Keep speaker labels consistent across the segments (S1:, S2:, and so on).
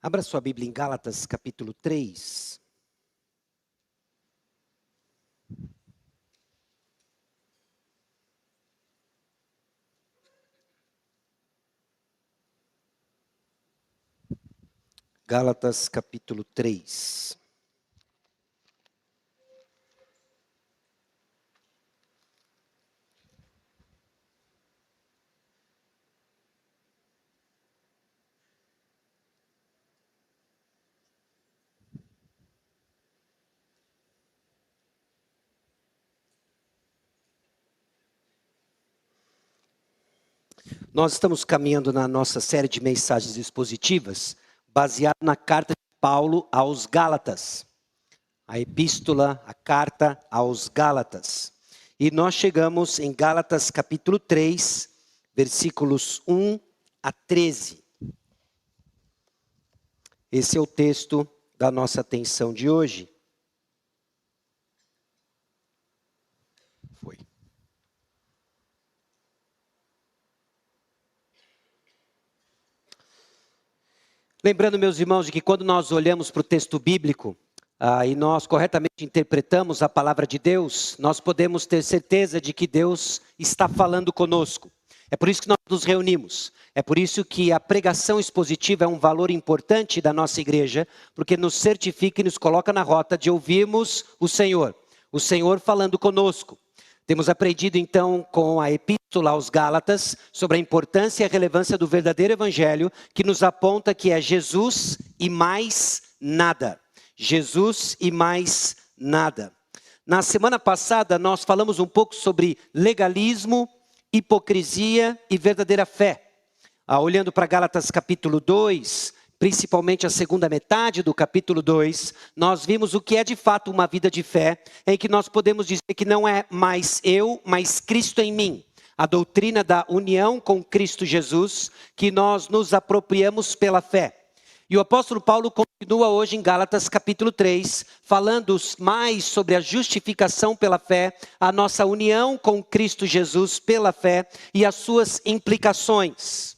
S1: Abra sua Bíblia em Gálatas, capítulo 3. Gálatas, capítulo 3. Nós estamos caminhando na nossa série de mensagens expositivas, baseado na carta de Paulo aos Gálatas. A epístola, a carta aos Gálatas. E nós chegamos em Gálatas capítulo 3, versículos 1 a 13. Esse é o texto da nossa atenção de hoje. Foi. Lembrando, meus irmãos, de que quando nós olhamos para o texto bíblico, e nós corretamente interpretamos a palavra de Deus, nós podemos ter certeza de que Deus está falando conosco. É por isso que nós nos reunimos. É por isso que a pregação expositiva é um valor importante da nossa igreja, porque nos certifica e nos coloca na rota de ouvirmos o Senhor falando conosco. Temos aprendido então com a epístola aos Gálatas sobre a importância e a relevância do verdadeiro evangelho, que nos aponta que é Jesus e mais nada. Jesus e mais nada. Na semana passada nós falamos um pouco sobre legalismo, hipocrisia e verdadeira fé. Olhando para Gálatas capítulo 2, principalmente a segunda metade do capítulo 2, nós vimos o que é de fato uma vida de fé, em que nós podemos dizer que não é mais eu, mas Cristo em mim. A doutrina da união com Cristo Jesus, que nós nos apropriamos pela fé. E o apóstolo Paulo continua hoje em Gálatas capítulo 3, falando mais sobre a justificação pela fé, a nossa união com Cristo Jesus pela fé e as suas implicações.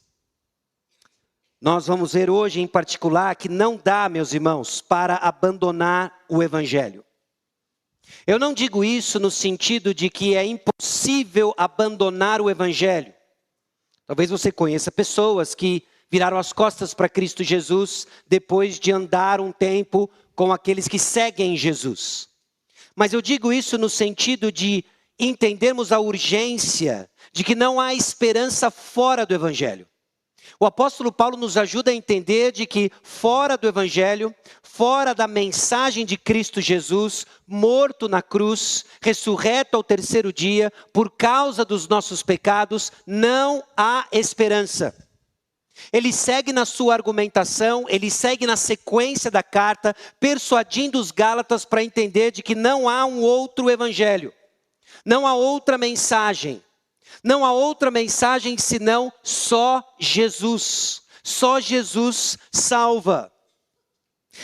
S1: Nós vamos ver hoje em particular que não dá, meus irmãos, para abandonar o evangelho. Eu não digo isso no sentido de que é impossível abandonar o evangelho. Talvez você conheça pessoas que viraram as costas para Cristo Jesus depois de andar um tempo com aqueles que seguem Jesus. Mas eu digo isso no sentido de entendermos a urgência de que não há esperança fora do evangelho. O apóstolo Paulo nos ajuda a entender de que fora do evangelho, fora da mensagem de Cristo Jesus, morto na cruz, ressurreto ao terceiro dia, por causa dos nossos pecados, não há esperança. Ele segue na sua argumentação, ele segue na sequência da carta, persuadindo os Gálatas para entender de que não há um outro evangelho, não há outra mensagem. Não há outra mensagem senão só Jesus. Só Jesus salva.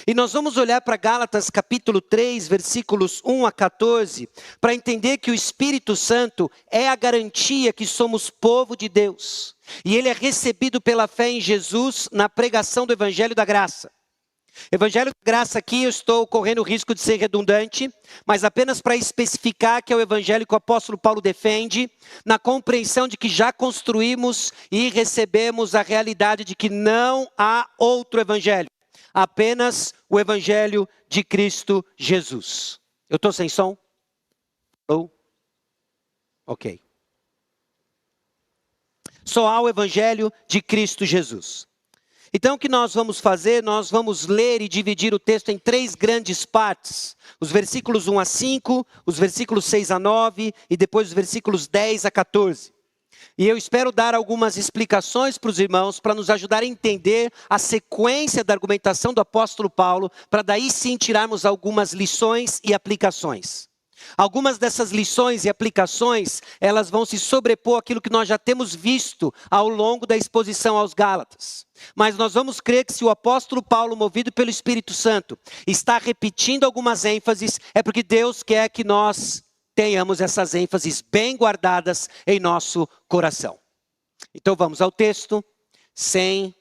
S1: E nós vamos olhar para Gálatas capítulo 3, versículos 1 a 14, para entender que o Espírito Santo é a garantia que somos povo de Deus. E ele é recebido pela fé em Jesus na pregação do Evangelho da Graça. Evangelho da Graça aqui eu estou correndo o risco de ser redundante, mas apenas para especificar que é o evangelho que o apóstolo Paulo defende, na compreensão de que já construímos e recebemos a realidade de que não há outro evangelho, apenas o evangelho de Cristo Jesus. Eu estou sem som? Ok. Só há o evangelho de Cristo Jesus. Então o que nós vamos fazer? Nós vamos ler e dividir o texto em três grandes partes. Os versículos 1 a 5, os versículos 6 a 9 e depois os versículos 10 a 14. E eu espero dar algumas explicações para os irmãos, para nos ajudar a entender a sequência da argumentação do apóstolo Paulo, para daí sim tirarmos algumas lições e aplicações. Algumas dessas lições e aplicações, elas vão se sobrepor àquilo que nós já temos visto ao longo da exposição aos Gálatas. Mas nós vamos crer que se o apóstolo Paulo, movido pelo Espírito Santo, está repetindo algumas ênfases, é porque Deus quer que nós tenhamos essas ênfases bem guardadas em nosso coração. Então vamos ao texto, sem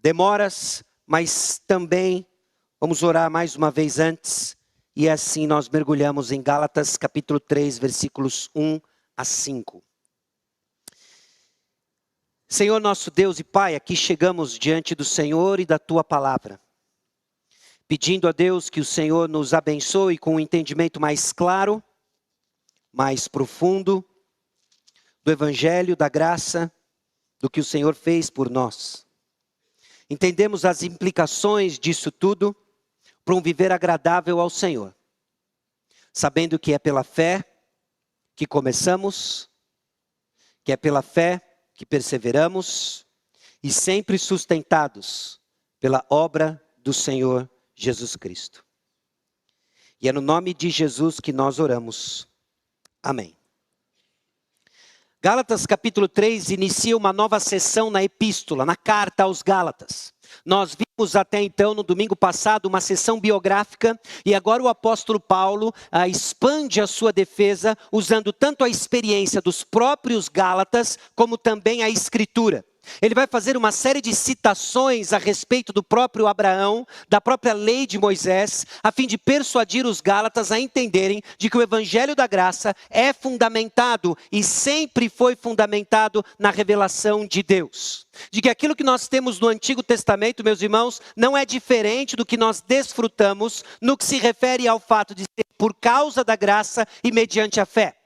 S1: demoras, mas também vamos orar mais uma vez antes, e assim nós mergulhamos em Gálatas capítulo 3, versículos 1 a 5. Senhor nosso Deus e Pai, aqui chegamos diante do Senhor e da Tua palavra, pedindo a Deus que o Senhor nos abençoe com um entendimento mais claro, mais profundo, do Evangelho, da graça, do que o Senhor fez por nós. Entendemos as implicações disso tudo para um viver agradável ao Senhor, sabendo que é pela fé que começamos, que é pela fé que perseveramos e sempre sustentados pela obra do Senhor Jesus Cristo. E é no nome de Jesus que nós oramos. Amém. Gálatas capítulo 3 inicia uma nova sessão na epístola, na carta aos Gálatas. Nós vimos até então, no domingo passado, uma sessão biográfica, e agora o apóstolo Paulo expande a sua defesa, usando tanto a experiência dos próprios Gálatas, como também a escritura. Ele vai fazer uma série de citações a respeito do próprio Abraão, da própria lei de Moisés, a fim de persuadir os Gálatas a entenderem de que o evangelho da graça é fundamentado e sempre foi fundamentado na revelação de Deus. De que aquilo que nós temos no Antigo Testamento, meus irmãos, não é diferente do que nós desfrutamos no que se refere ao fato de ser por causa da graça e mediante a fé.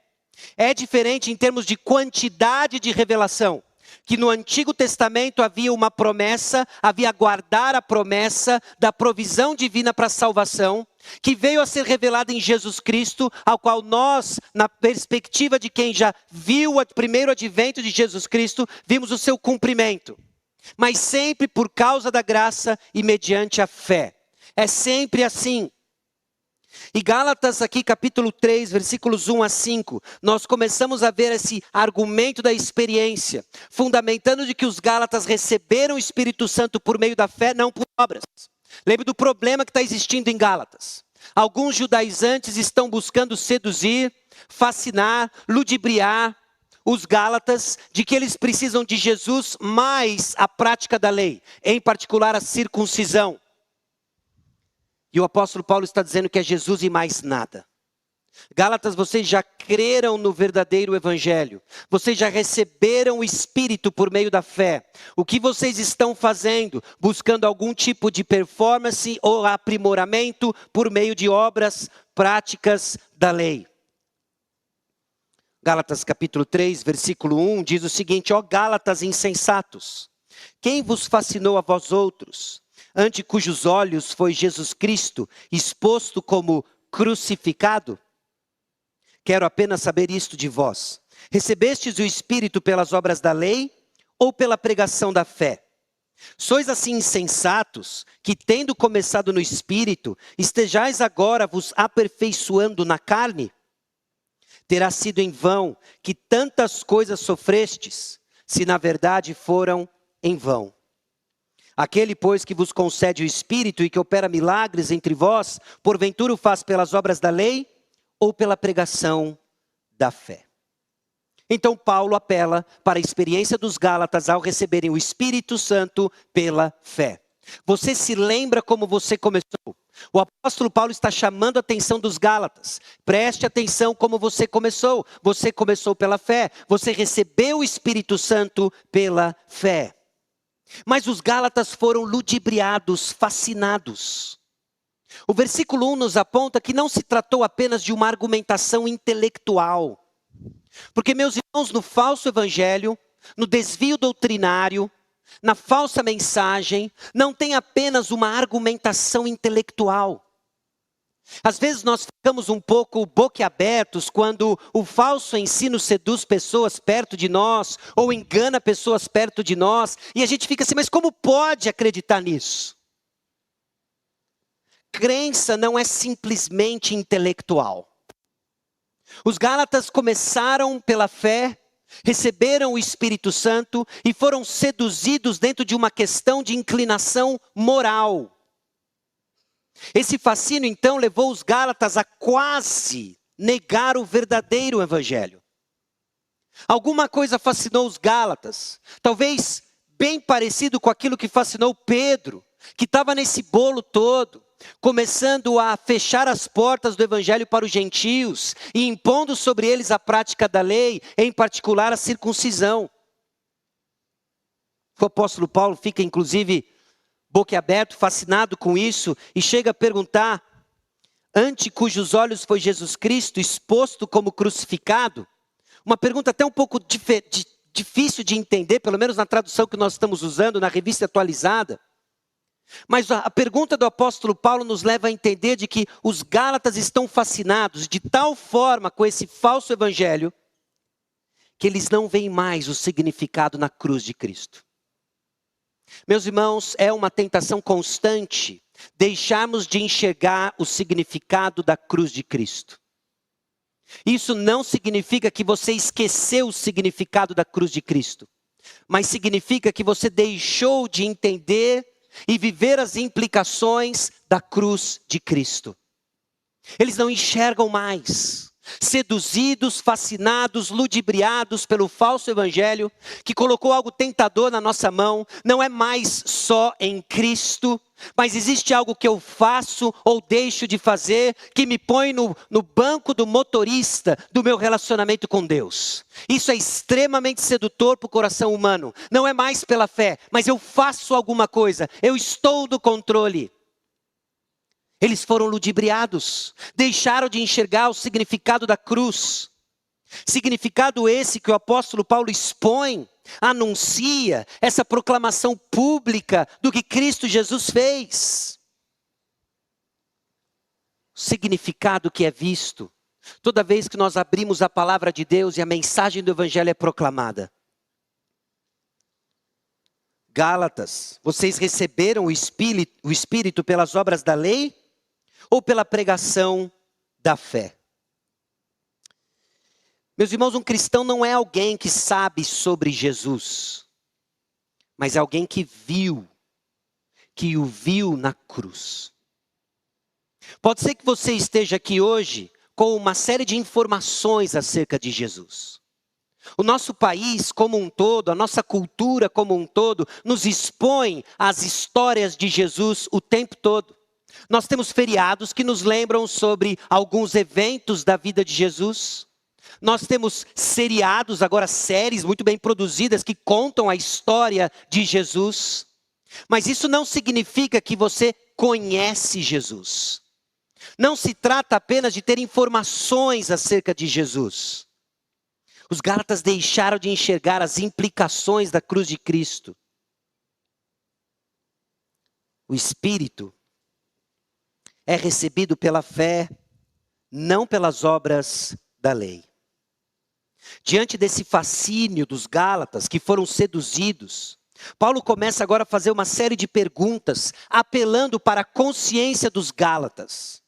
S1: É diferente em termos de quantidade de revelação. Que no Antigo Testamento havia uma promessa, havia guardar a promessa da provisão divina para a salvação, que veio a ser revelada em Jesus Cristo, ao qual nós, na perspectiva de quem já viu o primeiro advento de Jesus Cristo, vimos o seu cumprimento. Mas sempre por causa da graça e mediante a fé. É sempre assim. E Gálatas aqui capítulo 3, versículos 1 a 5, nós começamos a ver esse argumento da experiência, fundamentando de que os Gálatas receberam o Espírito Santo por meio da fé, não por obras. Lembre do problema que está existindo em Gálatas. Alguns judaizantes estão buscando seduzir, fascinar, ludibriar os Gálatas de que eles precisam de Jesus mais a prática da lei, em particular a circuncisão. E o apóstolo Paulo está dizendo que é Jesus e mais nada. Gálatas, vocês já creram no verdadeiro evangelho. Vocês já receberam o Espírito por meio da fé. O que vocês estão fazendo? Buscando algum tipo de performance ou aprimoramento por meio de obras práticas da lei. Gálatas capítulo 3, versículo 1 diz o seguinte: ó Gálatas insensatos, quem vos fascinou a vós outros? Ante cujos olhos foi Jesus Cristo exposto como crucificado? Quero apenas saber isto de vós. Recebestes o Espírito pelas obras da lei ou pela pregação da fé? Sois assim insensatos, que tendo começado no Espírito, estejais agora vos aperfeiçoando na carne? Terá sido em vão que tantas coisas sofrestes, se na verdade foram em vão. Aquele, pois, que vos concede o Espírito e que opera milagres entre vós, porventura o faz pelas obras da lei ou pela pregação da fé? Então Paulo apela para a experiência dos Gálatas ao receberem o Espírito Santo pela fé. Você se lembra como você começou? O apóstolo Paulo está chamando a atenção dos Gálatas. Preste atenção como você começou. Você começou pela fé. Você recebeu o Espírito Santo pela fé. Mas os Gálatas foram ludibriados, fascinados. O versículo 1 nos aponta que não se tratou apenas de uma argumentação intelectual. Porque, meus irmãos, no falso evangelho, no desvio doutrinário, na falsa mensagem, não tem apenas uma argumentação intelectual. Às vezes nós ficamos um pouco boquiabertos quando o falso ensino seduz pessoas perto de nós, ou engana pessoas perto de nós, e a gente fica assim, mas como pode acreditar nisso? Crença não é simplesmente intelectual. Os Gálatas começaram pela fé, receberam o Espírito Santo e foram seduzidos dentro de uma questão de inclinação moral. Esse fascínio, então, levou os Gálatas a quase negar o verdadeiro evangelho. Alguma coisa fascinou os Gálatas, talvez bem parecido com aquilo que fascinou Pedro, que estava nesse bolo todo, começando a fechar as portas do evangelho para os gentios e impondo sobre eles a prática da lei, em particular a circuncisão. O apóstolo Paulo fica inclusive boquiaberto, fascinado com isso, e chega a perguntar: ante cujos olhos foi Jesus Cristo exposto como crucificado? Uma pergunta até um pouco difícil de entender, pelo menos na tradução que nós estamos usando, na revista atualizada. Mas a pergunta do apóstolo Paulo nos leva a entender de que os gálatas estão fascinados de tal forma com esse falso evangelho, que eles não veem mais o significado na cruz de Cristo. Meus irmãos, é uma tentação constante deixarmos de enxergar o significado da cruz de Cristo. Isso não significa que você esqueceu o significado da cruz de Cristo, mas significa que você deixou de entender e viver as implicações da cruz de Cristo. Eles não enxergam mais. Seduzidos, fascinados, ludibriados pelo falso evangelho, que colocou algo tentador na nossa mão, não é mais só em Cristo, mas existe algo que eu faço ou deixo de fazer, que me põe no banco do motorista do meu relacionamento com Deus. Isso é extremamente sedutor para o coração humano. Não é mais pela fé, mas eu faço alguma coisa, eu estou no controle. Eles foram ludibriados, deixaram de enxergar o significado da cruz. Significado esse que o apóstolo Paulo expõe, anuncia essa proclamação pública do que Cristo Jesus fez. O significado que é visto toda vez que nós abrimos a palavra de Deus e a mensagem do evangelho é proclamada. Gálatas, vocês receberam o Espírito pelas obras da lei ou pela pregação da fé? Meus irmãos, um cristão não é alguém que sabe sobre Jesus, mas é alguém que o viu na cruz. Pode ser que você esteja aqui hoje com uma série de informações acerca de Jesus. O nosso país como um todo, a nossa cultura como um todo, nos expõe às histórias de Jesus o tempo todo. Nós temos feriados que nos lembram sobre alguns eventos da vida de Jesus. Nós temos seriados, agora séries muito bem produzidas, que contam a história de Jesus. Mas isso não significa que você conhece Jesus. Não se trata apenas de ter informações acerca de Jesus. Os gálatas deixaram de enxergar as implicações da cruz de Cristo. O Espírito é recebido pela fé, não pelas obras da lei. Diante desse fascínio dos gálatas que foram seduzidos, Paulo começa agora a fazer uma série de perguntas, apelando para a consciência dos gálatas.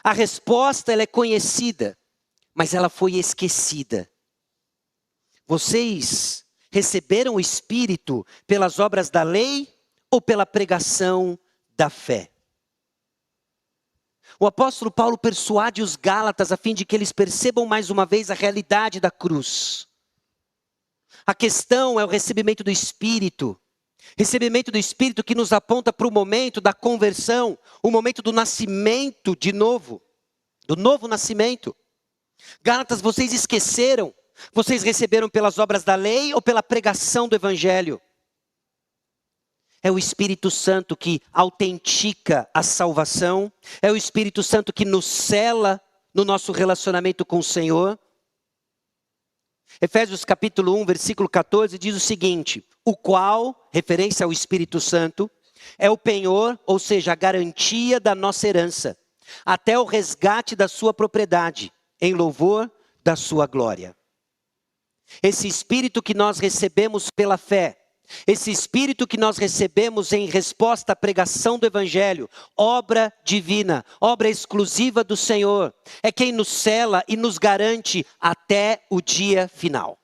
S1: A resposta ela é conhecida, mas ela foi esquecida. Vocês receberam o Espírito pelas obras da lei ou pela pregação da fé? O apóstolo Paulo persuade os gálatas a fim de que eles percebam mais uma vez a realidade da cruz. A questão é o recebimento do Espírito. Recebimento do Espírito que nos aponta para o momento da conversão, o momento do nascimento de novo, do novo nascimento. Gálatas, vocês esqueceram? Vocês receberam pelas obras da lei ou pela pregação do Evangelho? É o Espírito Santo que autentica a salvação. É o Espírito Santo que nos cela no nosso relacionamento com o Senhor. Efésios capítulo 1, versículo 14 diz o seguinte: o qual, referência ao Espírito Santo, é o penhor, ou seja, a garantia da nossa herança, até o resgate da sua propriedade, em louvor da sua glória. Esse Espírito que nós recebemos pela fé, esse Espírito que nós recebemos em resposta à pregação do Evangelho, obra divina, obra exclusiva do Senhor, é quem nos cela e nos garante até o dia final.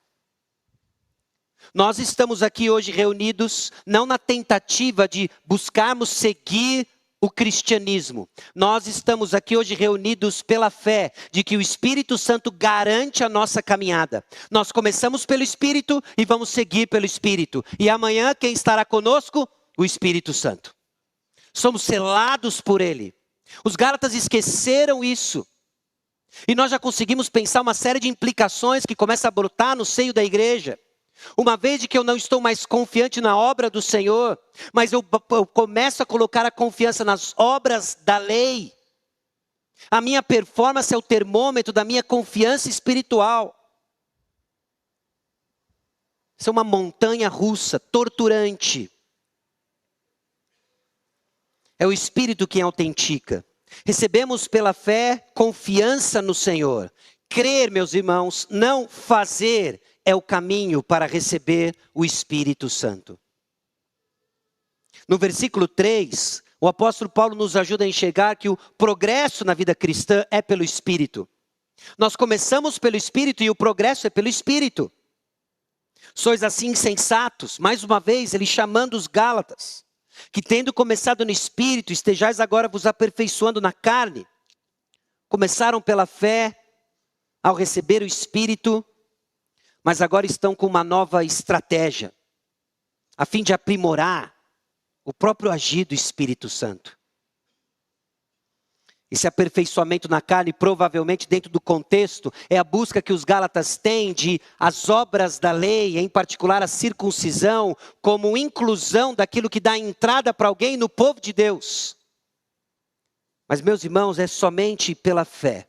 S1: Nós estamos aqui hoje reunidos, não na tentativa de buscarmos seguir o cristianismo. Nós estamos aqui hoje reunidos pela fé de que o Espírito Santo garante a nossa caminhada. Nós começamos pelo Espírito e vamos seguir pelo Espírito. E amanhã quem estará conosco? o Espírito Santo. Somos selados por Ele. Os Gálatas esqueceram isso. E nós já conseguimos pensar uma série de implicações que começam a brotar no seio da igreja. Uma vez de que eu não estou mais confiante na obra do Senhor, mas eu começo a colocar a confiança nas obras da lei. A minha performance é o termômetro da minha confiança espiritual. Isso é uma montanha russa, torturante. É o Espírito quem autentica. Recebemos pela fé confiança no Senhor. Crer, meus irmãos, não fazer é o caminho para receber o Espírito Santo. No versículo 3, o apóstolo Paulo nos ajuda a enxergar que o progresso na vida cristã é pelo Espírito. Nós começamos pelo Espírito e o progresso é pelo Espírito. Sois assim insensatos, mais uma vez ele chamando os Gálatas, que tendo começado no Espírito, estejais agora vos aperfeiçoando na carne. Começaram pela fé, ao receber o Espírito, mas agora estão com uma nova estratégia, a fim de aprimorar o próprio agir do Espírito Santo. Esse aperfeiçoamento na carne, provavelmente dentro do contexto, é a busca que os Gálatas têm de as obras da lei, em particular a circuncisão, como inclusão daquilo que dá entrada para alguém no povo de Deus. Mas, meus irmãos, é somente pela fé.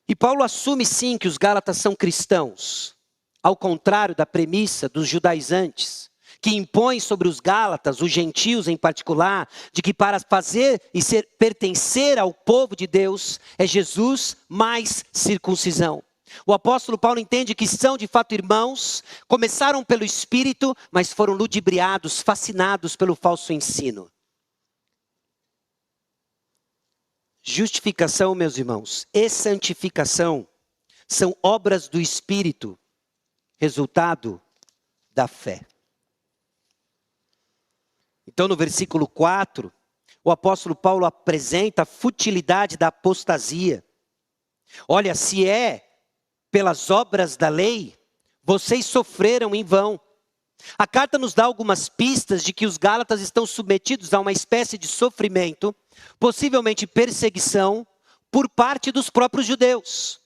S1: E Paulo assume sim que os Gálatas são cristãos, ao contrário da premissa dos judaizantes, que impõem sobre os Gálatas, os gentios em particular, de que para fazer e pertencer ao povo de Deus é Jesus mais circuncisão. O apóstolo Paulo entende que são de fato irmãos, começaram pelo Espírito, mas foram ludibriados, fascinados pelo falso ensino. Justificação, meus irmãos, e santificação são obras do Espírito, resultado da fé. Então, no versículo 4, o apóstolo Paulo apresenta a futilidade da apostasia. Olha, se é pelas obras da lei, vocês sofreram em vão. A carta nos dá algumas pistas de que os Gálatas estão submetidos a uma espécie de sofrimento, possivelmente perseguição, por parte dos próprios judeus.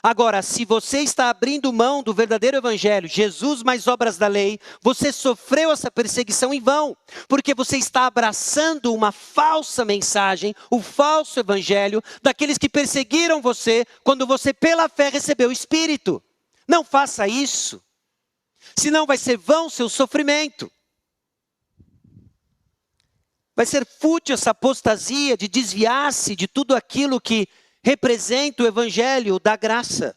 S1: Agora, se você está abrindo mão do verdadeiro evangelho, Jesus mais obras da lei, você sofreu essa perseguição em vão, porque você está abraçando uma falsa mensagem, o falso evangelho, daqueles que perseguiram você, quando você pela fé recebeu o Espírito. Não faça isso, senão vai ser vão seu sofrimento. Vai ser fútil essa apostasia de desviar-se de tudo aquilo que representa o evangelho da graça.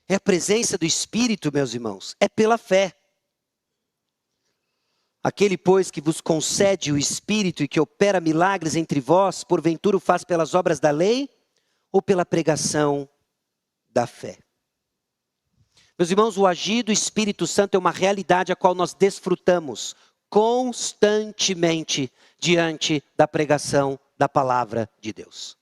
S1: É a presença do Espírito, meus irmãos, é pela fé. Aquele, pois, que vos concede o Espírito e que opera milagres entre vós, porventura o faz pelas obras da lei ou pela pregação da fé? Meus irmãos, o agir do Espírito Santo é uma realidade a qual nós desfrutamos constantemente diante da pregação da palavra de Deus.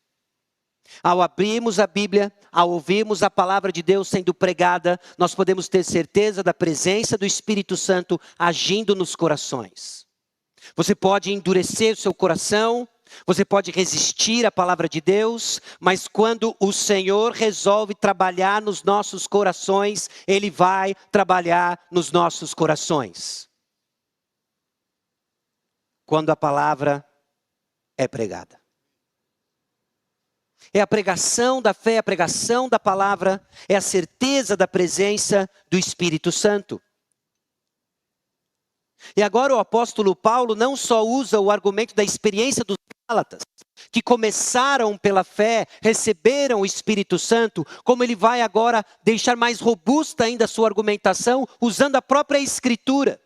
S1: Ao abrirmos a Bíblia, ao ouvirmos a palavra de Deus sendo pregada, nós podemos ter certeza da presença do Espírito Santo agindo nos corações. Você pode endurecer o seu coração, você pode resistir à palavra de Deus, mas quando o Senhor resolve trabalhar nos nossos corações, Ele vai trabalhar nos nossos corações. Quando a palavra é pregada. É a pregação da fé, a pregação da palavra, é a certeza da presença do Espírito Santo. E agora o apóstolo Paulo não só usa o argumento da experiência dos Gálatas, que começaram pela fé, receberam o Espírito Santo, como ele vai agora deixar mais robusta ainda a sua argumentação, usando a própria Escritura.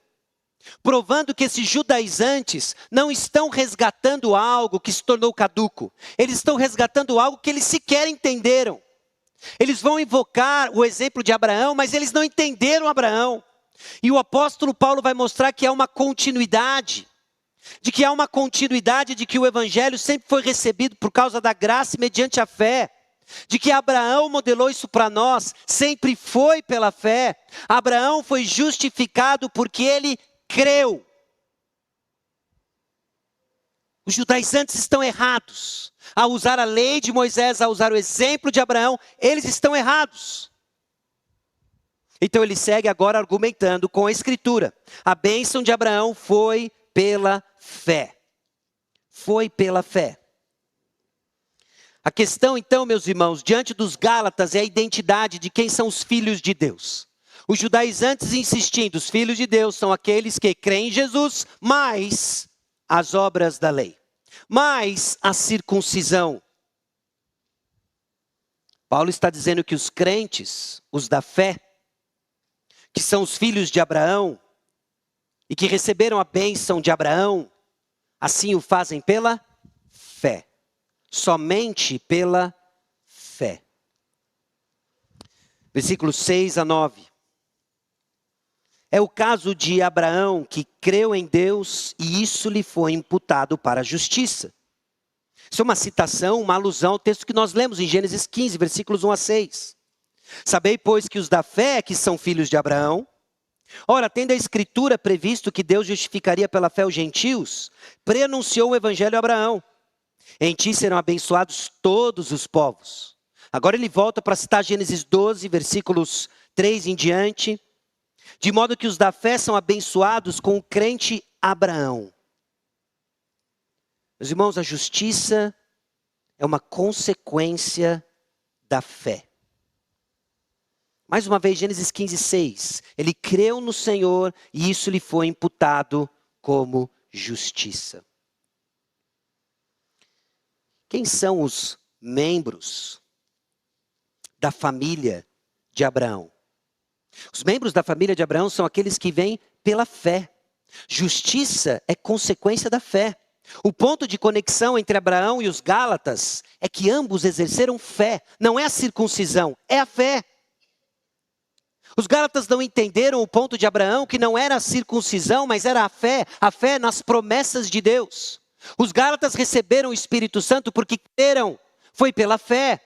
S1: Provando que esses judaizantes não estão resgatando algo que se tornou caduco. Eles estão resgatando algo que eles sequer entenderam. Eles vão invocar o exemplo de Abraão, mas eles não entenderam Abraão. E o apóstolo Paulo vai mostrar que há uma continuidade. De que o evangelho sempre foi recebido por causa da graça e mediante a fé. de que Abraão modelou isso para nós, sempre foi pela fé. Abraão foi justificado porque ele creu. Os judaizantes estão errados. Ao usar a lei de Moisés, ao usar o exemplo de Abraão, eles estão errados. Então ele segue agora argumentando com a Escritura. A bênção de Abraão foi pela fé. Foi pela fé. A questão então, meus irmãos, diante dos Gálatas é a identidade de quem são os filhos de Deus. Os judaizantes insistindo, os filhos de Deus são aqueles que creem em Jesus, mais as obras da lei, mais a circuncisão. Paulo está dizendo que os crentes, os da fé, que são os filhos de Abraão, e que receberam a bênção de Abraão, assim o fazem pela fé. Somente pela fé. Versículos 6 a 9. É o caso de Abraão que creu em Deus e isso lhe foi imputado para a justiça. Isso é uma citação, uma alusão ao texto que nós lemos em Gênesis 15, versículos 1 a 6. Sabei, pois, que os da fé que são filhos de Abraão, ora, tendo a Escritura previsto que Deus justificaria pela fé os gentios, preanunciou o evangelho a Abraão. Em ti serão abençoados todos os povos. Agora ele volta para citar Gênesis 12, versículos 3 em diante. De modo que os da fé são abençoados com o crente Abraão. Meus irmãos, a justiça é uma consequência da fé. Mais uma vez, Gênesis 15, 6. Ele creu no Senhor e isso lhe foi imputado como justiça. Quem são os membros da família de Abraão? Os membros da família de Abraão são aqueles que vêm pela fé. Justiça é consequência da fé. O ponto de conexão entre Abraão e os Gálatas é que ambos exerceram fé. Não é a circuncisão, é a fé. Os Gálatas não entenderam o ponto de Abraão, que não era a circuncisão, mas era a fé nas promessas de Deus. Os Gálatas receberam o Espírito Santo porque creram, foi pela fé.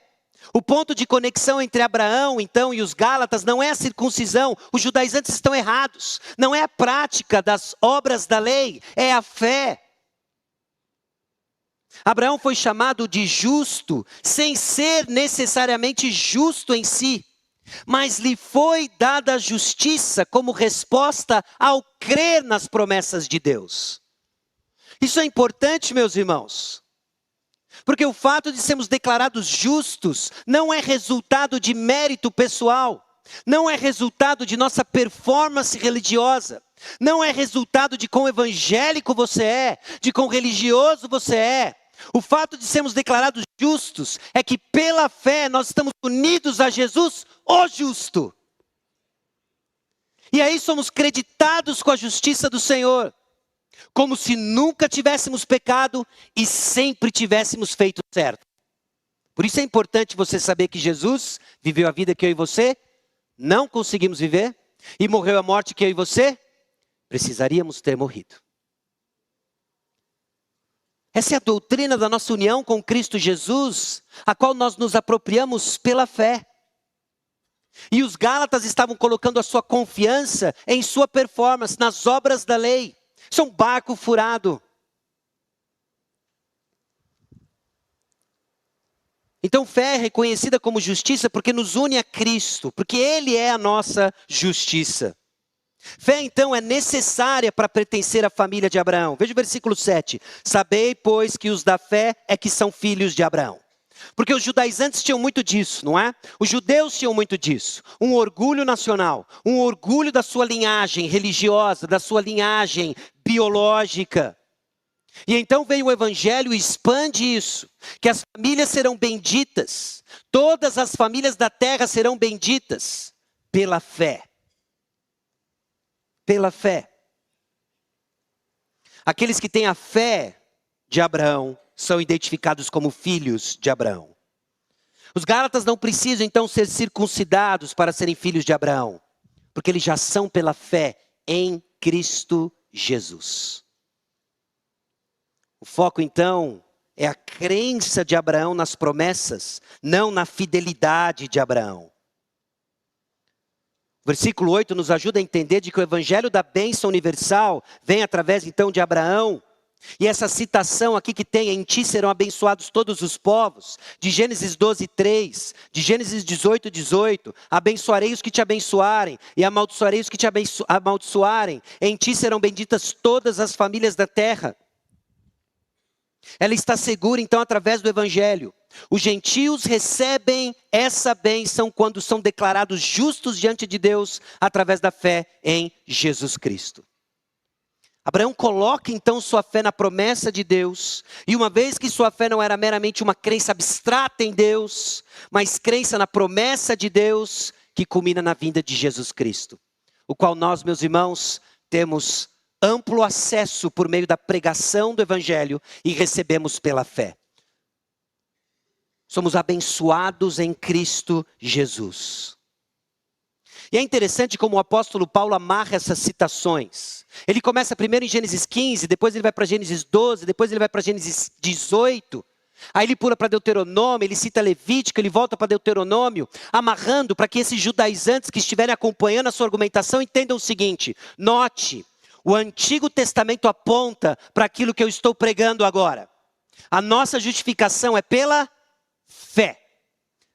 S1: O ponto de conexão entre Abraão, então, e os Gálatas não é a circuncisão. Os judaizantes estão errados. Não é a prática das obras da lei, é a fé. Abraão foi chamado de justo, sem ser necessariamente justo em si. Mas lhe foi dada a justiça como resposta ao crer nas promessas de Deus. Isso é importante, meus irmãos. Porque o fato de sermos declarados justos não é resultado de mérito pessoal. Não é resultado de nossa performance religiosa. Não é resultado de quão evangélico você é, de quão religioso você é. O fato de sermos declarados justos é que pela fé nós estamos unidos a Jesus, o justo. E aí somos creditados com a justiça do Senhor. Como se nunca tivéssemos pecado e sempre tivéssemos feito certo. Por isso é importante você saber que Jesus viveu a vida que eu e você não conseguimos viver. E morreu a morte que eu e você precisaríamos ter morrido. Essa é a doutrina da nossa união com Cristo Jesus, a qual nós nos apropriamos pela fé. E os Gálatas estavam colocando a sua confiança em sua performance, nas obras da lei. Isso é um barco furado. Então fé é reconhecida como justiça porque nos une a Cristo, porque Ele é a nossa justiça. Fé, então, é necessária para pertencer à família de Abraão. Veja o versículo 7. Sabei, pois, que os da fé é que são filhos de Abraão. Porque os judaizantes tinham muito disso, não é? Os judeus tinham muito disso. Um orgulho nacional, um orgulho da sua linhagem religiosa, da sua linhagem biológica. E então veio o evangelho e expande isso. Que as famílias serão benditas. Todas as famílias da terra serão benditas pela fé. Pela fé. Aqueles que têm a fé de Abraão são identificados como filhos de Abraão. Os Gálatas não precisam então ser circuncidados para serem filhos de Abraão, porque eles já são pela fé em Cristo Jesus. O foco então é a crença de Abraão nas promessas, não na fidelidade de Abraão. O versículo 8 nos ajuda a entender de que o evangelho da bênção universal vem através então de Abraão. E essa citação aqui que tem, em ti serão abençoados todos os povos, de Gênesis 12, 3, de Gênesis 18, 18, abençoarei os que te abençoarem, e amaldiçoarei os que te amaldiçoarem, em ti serão benditas todas as famílias da terra. Ela está segura então através do evangelho. Os gentios recebem essa bênção quando são declarados justos diante de Deus através da fé em Jesus Cristo. Abraão coloca então sua fé na promessa de Deus, e uma vez que sua fé não era meramente uma crença abstrata em Deus, mas crença na promessa de Deus, que culmina na vinda de Jesus Cristo, o qual nós, meus irmãos, temos amplo acesso por meio da pregação do Evangelho e recebemos pela fé. Somos abençoados em Cristo Jesus. E é interessante como o apóstolo Paulo amarra essas citações. Ele começa primeiro em Gênesis 15, depois ele vai para Gênesis 12, depois ele vai para Gênesis 18. Aí ele pula para Deuteronômio, ele cita Levítico, ele volta para Deuteronômio, amarrando para que esses judaizantes que estiverem acompanhando a sua argumentação entendam o seguinte: note, o Antigo Testamento aponta para aquilo que eu estou pregando agora. A nossa justificação é pela fé.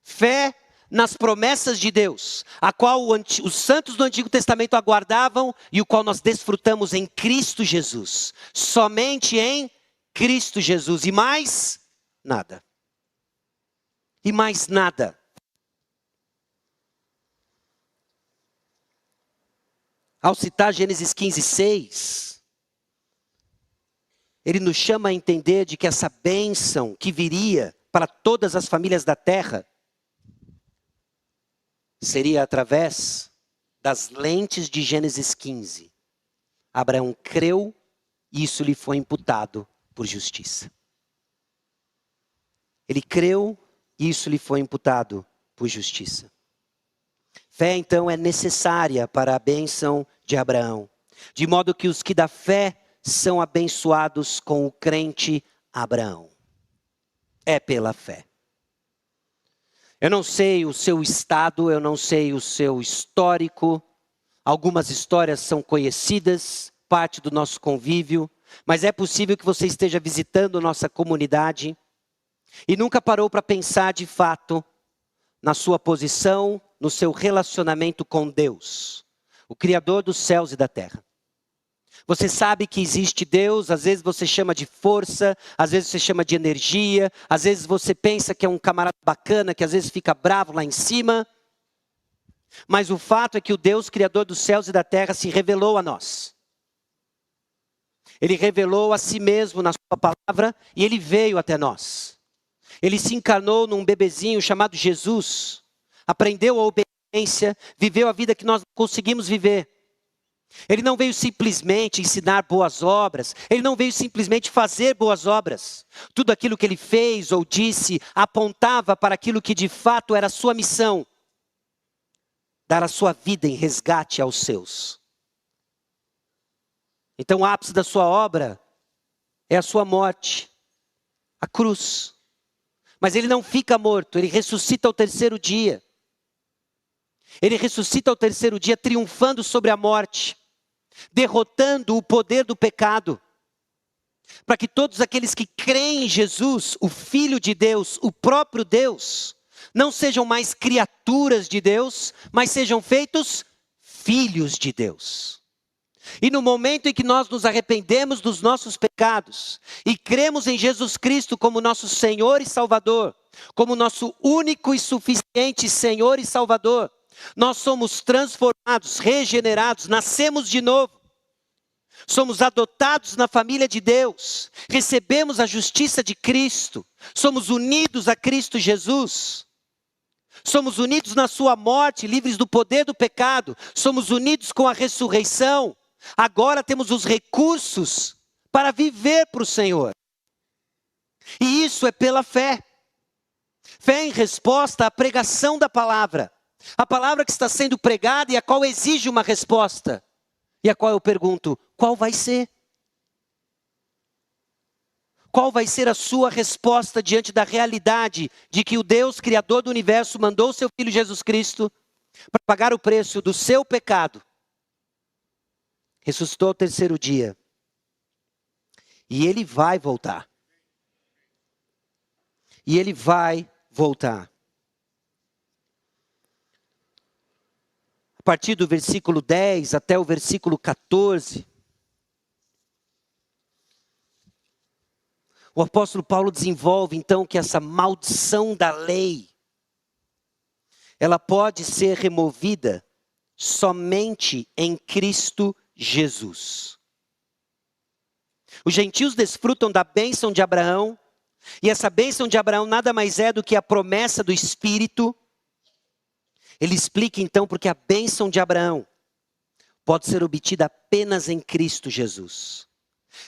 S1: Fé nas promessas de Deus, a qual os santos do Antigo Testamento aguardavam e o qual nós desfrutamos em Cristo Jesus. Somente em Cristo Jesus. E mais nada. E mais nada. Ao citar Gênesis 15, 6, ele nos chama a entender de que essa bênção que viria para todas as famílias da terra seria através das lentes de Gênesis 15. Abraão creu e isso lhe foi imputado por justiça. Ele creu e isso lhe foi imputado por justiça. Fé, então, é necessária para a bênção de Abraão, de modo que os que da fé são abençoados com o crente Abraão. É pela fé. Eu não sei o seu estado, eu não sei o seu histórico. Algumas histórias são conhecidas, parte do nosso convívio, mas é possível que você esteja visitando nossa comunidade e nunca parou para pensar de fato na sua posição, no seu relacionamento com Deus, o Criador dos céus e da terra. Você sabe que existe Deus, às vezes você chama de força, às vezes você chama de energia, às vezes você pensa que é um camarada bacana, que às vezes fica bravo lá em cima. Mas o fato é que o Deus Criador dos céus e da terra se revelou a nós. Ele revelou a si mesmo na sua palavra e ele veio até nós. Ele se encarnou num bebezinho chamado Jesus, aprendeu a obediência, viveu a vida que nós não conseguimos viver. Ele não veio simplesmente ensinar boas obras, ele não veio simplesmente fazer boas obras. Tudo aquilo que ele fez ou disse apontava para aquilo que de fato era a sua missão: dar a sua vida em resgate aos seus. Então o ápice da sua obra é a sua morte, a cruz. Mas ele não fica morto, ele ressuscita ao terceiro dia. Ele ressuscita ao terceiro dia triunfando sobre a morte, derrotando o poder do pecado, para que todos aqueles que creem em Jesus, o Filho de Deus, o próprio Deus, não sejam mais criaturas de Deus, mas sejam feitos filhos de Deus. E no momento em que nós nos arrependemos dos nossos pecados e cremos em Jesus Cristo como nosso Senhor e Salvador, como nosso único e suficiente Senhor e Salvador, nós somos transformados, regenerados, nascemos de novo. Somos adotados na família de Deus, recebemos a justiça de Cristo, somos unidos a Cristo Jesus. Somos unidos na sua morte, livres do poder do pecado, somos unidos com a ressurreição. Agora temos os recursos para viver para o Senhor. E isso é pela fé. Fé em resposta à pregação da palavra. A palavra que está sendo pregada e a qual exige uma resposta. E a qual eu pergunto, qual vai ser? Qual vai ser a sua resposta diante da realidade de que o Deus Criador do universo mandou o seu Filho Jesus Cristo para pagar o preço do seu pecado, ressuscitou ao terceiro dia, e Ele vai voltar. E Ele vai voltar. A partir do versículo 10 até o versículo 14, o apóstolo Paulo desenvolve então que essa maldição da lei, ela pode ser removida somente em Cristo Jesus. Os gentios desfrutam da bênção de Abraão, e essa bênção de Abraão nada mais é do que a promessa do Espírito. Ele explica então porque a bênção de Abraão pode ser obtida apenas em Cristo Jesus.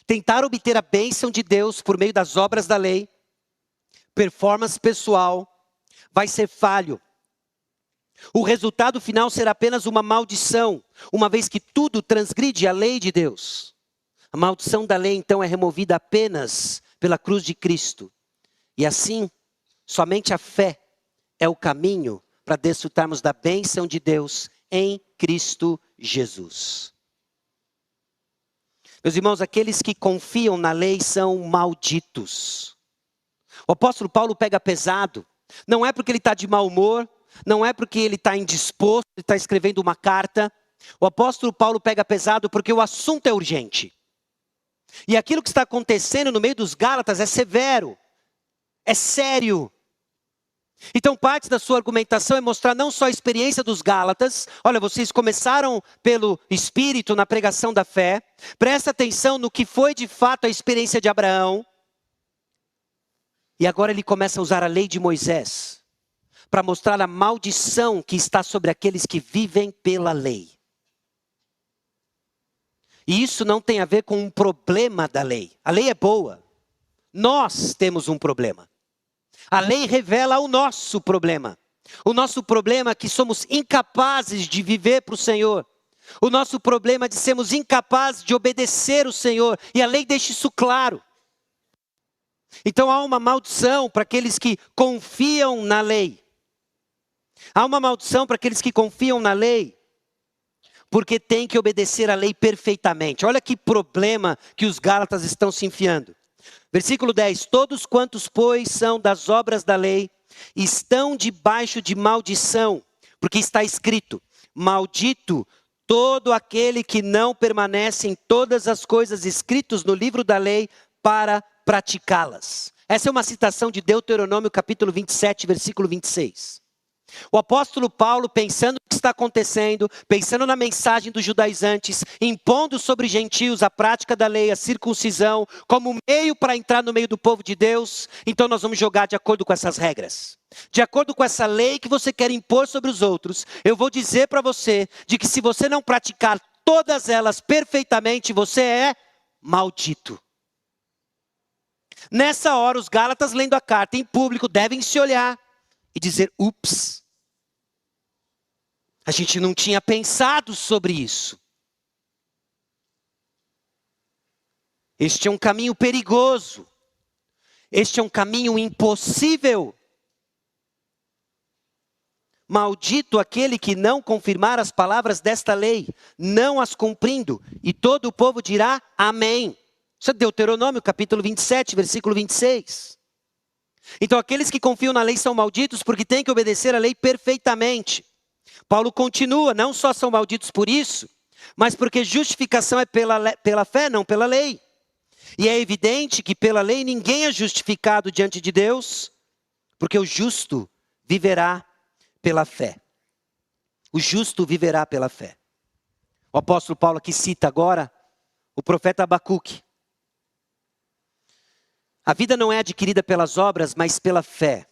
S1: Tentar obter a bênção de Deus por meio das obras da lei, performance pessoal, vai ser falho. O resultado final será apenas uma maldição, uma vez que tudo transgride a lei de Deus. A maldição da lei então é removida apenas pela cruz de Cristo. E assim, somente a fé é o caminho para desfrutarmos da bênção de Deus em Cristo Jesus. Meus irmãos, aqueles que confiam na lei são malditos. O apóstolo Paulo pega pesado. Não é porque ele está de mau humor, não é porque ele está indisposto, ele está escrevendo uma carta. O apóstolo Paulo pega pesado porque o assunto é urgente. E aquilo que está acontecendo no meio dos Gálatas é severo, é sério. Então parte da sua argumentação é mostrar não só a experiência dos Gálatas. Olha, vocês começaram pelo Espírito na pregação da fé. Presta atenção no que foi de fato a experiência de Abraão. E agora ele começa a usar a lei de Moisés para mostrar a maldição que está sobre aqueles que vivem pela lei. E isso não tem a ver com um problema da lei. A lei é boa. Nós temos um problema. A lei revela o nosso problema. O nosso problema é que somos incapazes de viver para o Senhor. O nosso problema é de sermos incapazes de obedecer o Senhor. E a lei deixa isso claro. Então há uma maldição para aqueles que confiam na lei. Há uma maldição para aqueles que confiam na lei, porque tem que obedecer a lei perfeitamente. Olha que problema que os Gálatas estão se enfiando. Versículo 10. Todos quantos, pois, são das obras da lei, estão debaixo de maldição, porque está escrito: maldito todo aquele que não permanece em todas as coisas escritas no livro da lei para praticá-las. Essa é uma citação de Deuteronômio capítulo 27, versículo 26. O apóstolo Paulo, pensando no que está acontecendo, pensando na mensagem dos judaizantes, impondo sobre gentios a prática da lei, a circuncisão, como meio para entrar no meio do povo de Deus, então nós vamos jogar de acordo com essas regras. De acordo com essa lei que você quer impor sobre os outros, eu vou dizer para você, de que se você não praticar todas elas perfeitamente, você é maldito. Nessa hora, os Gálatas, lendo a carta em público, devem se olhar e dizer: ups, a gente não tinha pensado sobre isso. Este é um caminho perigoso. Este é um caminho impossível. Maldito aquele que não confirmar as palavras desta lei, não as cumprindo, e todo o povo dirá amém. Isso é Deuteronômio capítulo 27, versículo 26. Então aqueles que confiam na lei são malditos porque têm que obedecer a lei perfeitamente. Paulo continua, não só são malditos por isso, mas porque justificação é pela fé, não pela lei. E é evidente que pela lei ninguém é justificado diante de Deus, porque o justo viverá pela fé. O justo viverá pela fé. O apóstolo Paulo aqui cita agora o profeta Abacuque. A vida não é adquirida pelas obras, mas pela fé.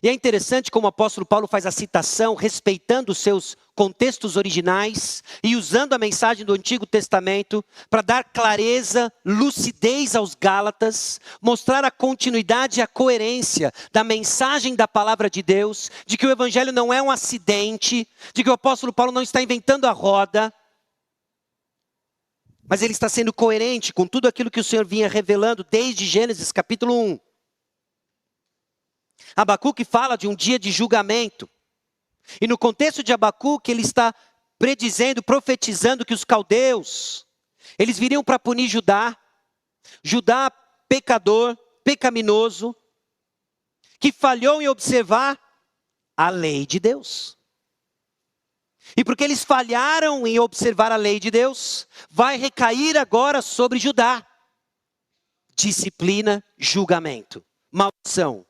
S1: E é interessante como o apóstolo Paulo faz a citação, respeitando os seus contextos originais e usando a mensagem do Antigo Testamento para dar clareza, lucidez aos Gálatas, mostrar a continuidade e a coerência da mensagem da palavra de Deus, de que o evangelho não é um acidente, de que o apóstolo Paulo não está inventando a roda. Mas ele está sendo coerente com tudo aquilo que o Senhor vinha revelando desde Gênesis capítulo 1. Abacuque fala de um dia de julgamento. E no contexto de Abacuque, ele está predizendo, profetizando que os caldeus, eles viriam para punir Judá. Judá pecador, pecaminoso, que falhou em observar a lei de Deus. E porque eles falharam em observar a lei de Deus, vai recair agora sobre Judá disciplina, julgamento, maldição.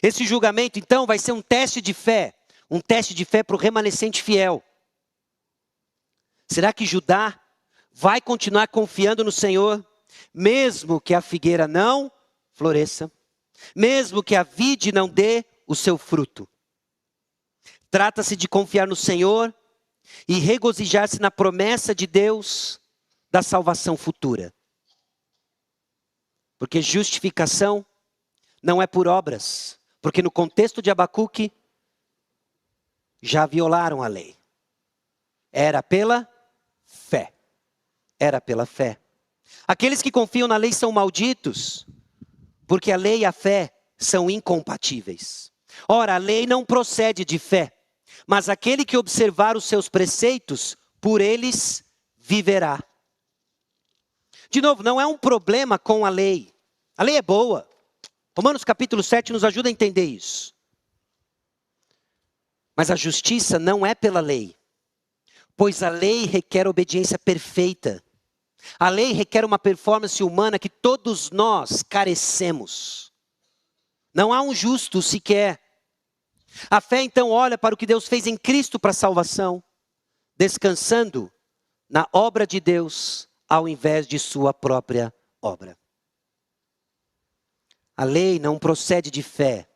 S1: Esse julgamento, então, vai ser um teste de fé para o remanescente fiel. Será que Judá vai continuar confiando no Senhor, mesmo que a figueira não floresça, mesmo que a vide não dê o seu fruto? Trata-se de confiar no Senhor e regozijar-se na promessa de Deus da salvação futura. Porque justificação não é por obras, porque no contexto de Abacuque, já violaram a lei. Era pela fé. Era pela fé. Aqueles que confiam na lei são malditos, porque a lei e a fé são incompatíveis. Ora, a lei não procede de fé, mas aquele que observar os seus preceitos, por eles viverá. De novo, não é um problema com a lei. A lei é boa. Romanos capítulo 7 nos ajuda a entender isso. Mas a justiça não é pela lei, pois a lei requer obediência perfeita. A lei requer uma performance humana que todos nós carecemos. Não há um justo sequer. A fé então olha para o que Deus fez em Cristo para a salvação, descansando na obra de Deus ao invés de sua própria obra. A lei não procede de fé.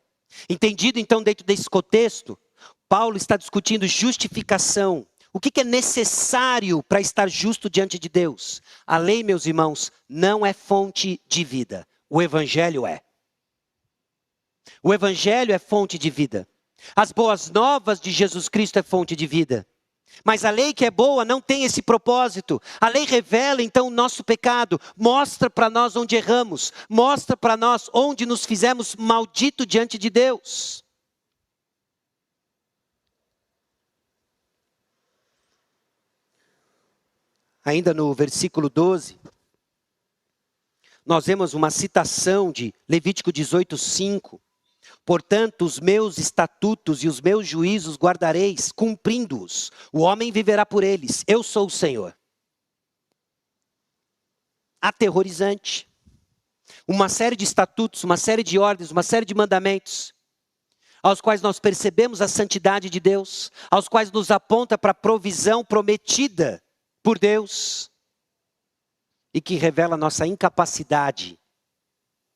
S1: Entendido então dentro desse contexto, Paulo está discutindo justificação. O que é necessário para estar justo diante de Deus? A lei, meus irmãos, não é fonte de vida. O Evangelho é. O Evangelho é fonte de vida. As boas novas de Jesus Cristo é fonte de vida. Mas a lei que é boa não tem esse propósito. A lei revela então o nosso pecado, mostra para nós onde erramos, mostra para nós onde nos fizemos maldito diante de Deus. Ainda no versículo 12, nós vemos uma citação de Levítico 18:5. Portanto, os meus estatutos e os meus juízos guardareis, cumprindo-os. O homem viverá por eles. Eu sou o Senhor. Aterrorizante. Uma série de estatutos, uma série de ordens, uma série de mandamentos, aos quais nós percebemos a santidade de Deus, aos quais nos aponta para a provisão prometida por Deus, e que revela a nossa incapacidade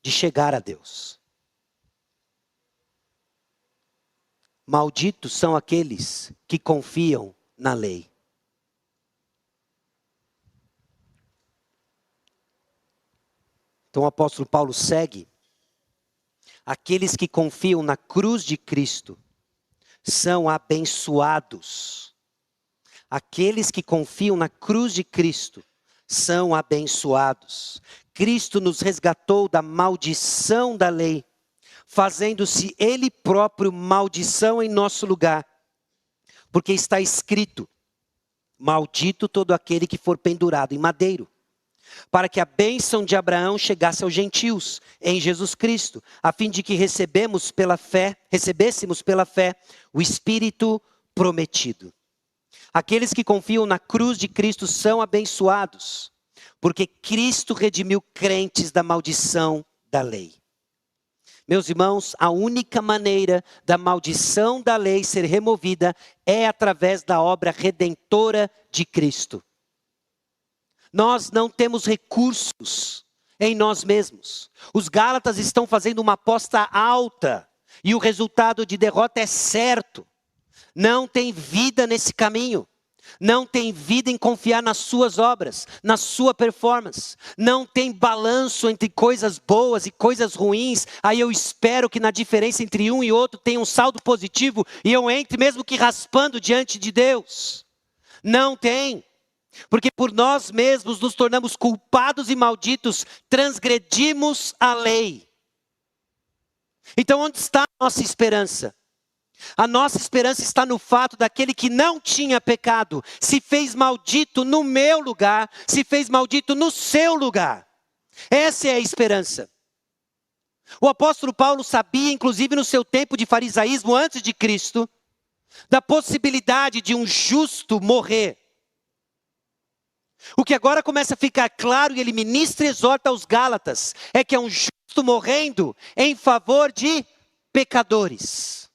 S1: de chegar a Deus. Malditos são aqueles que confiam na lei. Então o apóstolo Paulo segue. Aqueles que confiam na cruz de Cristo são abençoados. Aqueles que confiam na cruz de Cristo são abençoados. Cristo nos resgatou da maldição da lei, fazendo-se Ele próprio maldição em nosso lugar. Porque está escrito, maldito todo aquele que for pendurado em madeiro, para que a bênção de Abraão chegasse aos gentios, em Jesus Cristo, a fim de que recebêssemos pela fé o Espírito prometido. Aqueles que confiam na cruz de Cristo são abençoados, porque Cristo redimiu crentes da maldição da lei. Meus irmãos, a única maneira da maldição da lei ser removida é através da obra redentora de Cristo. Nós não temos recursos em nós mesmos. Os Gálatas estão fazendo uma aposta alta e o resultado de derrota é certo. Não tem vida nesse caminho. Não tem vida em confiar nas suas obras, na sua performance. Não tem balanço entre coisas boas e coisas ruins. Aí eu espero que na diferença entre um e outro tenha um saldo positivo e eu entre mesmo que raspando diante de Deus. Não tem. Porque por nós mesmos nos tornamos culpados e malditos, transgredimos a lei. Então onde está a nossa esperança? A nossa esperança está no fato daquele que não tinha pecado, se fez maldito no meu lugar, se fez maldito no seu lugar. Essa é a esperança. O apóstolo Paulo sabia, inclusive no seu tempo de farisaísmo antes de Cristo, da possibilidade de um justo morrer. O que agora começa a ficar claro, e ele ministra e exorta aos Gálatas, é que é um justo morrendo em favor de pecadores.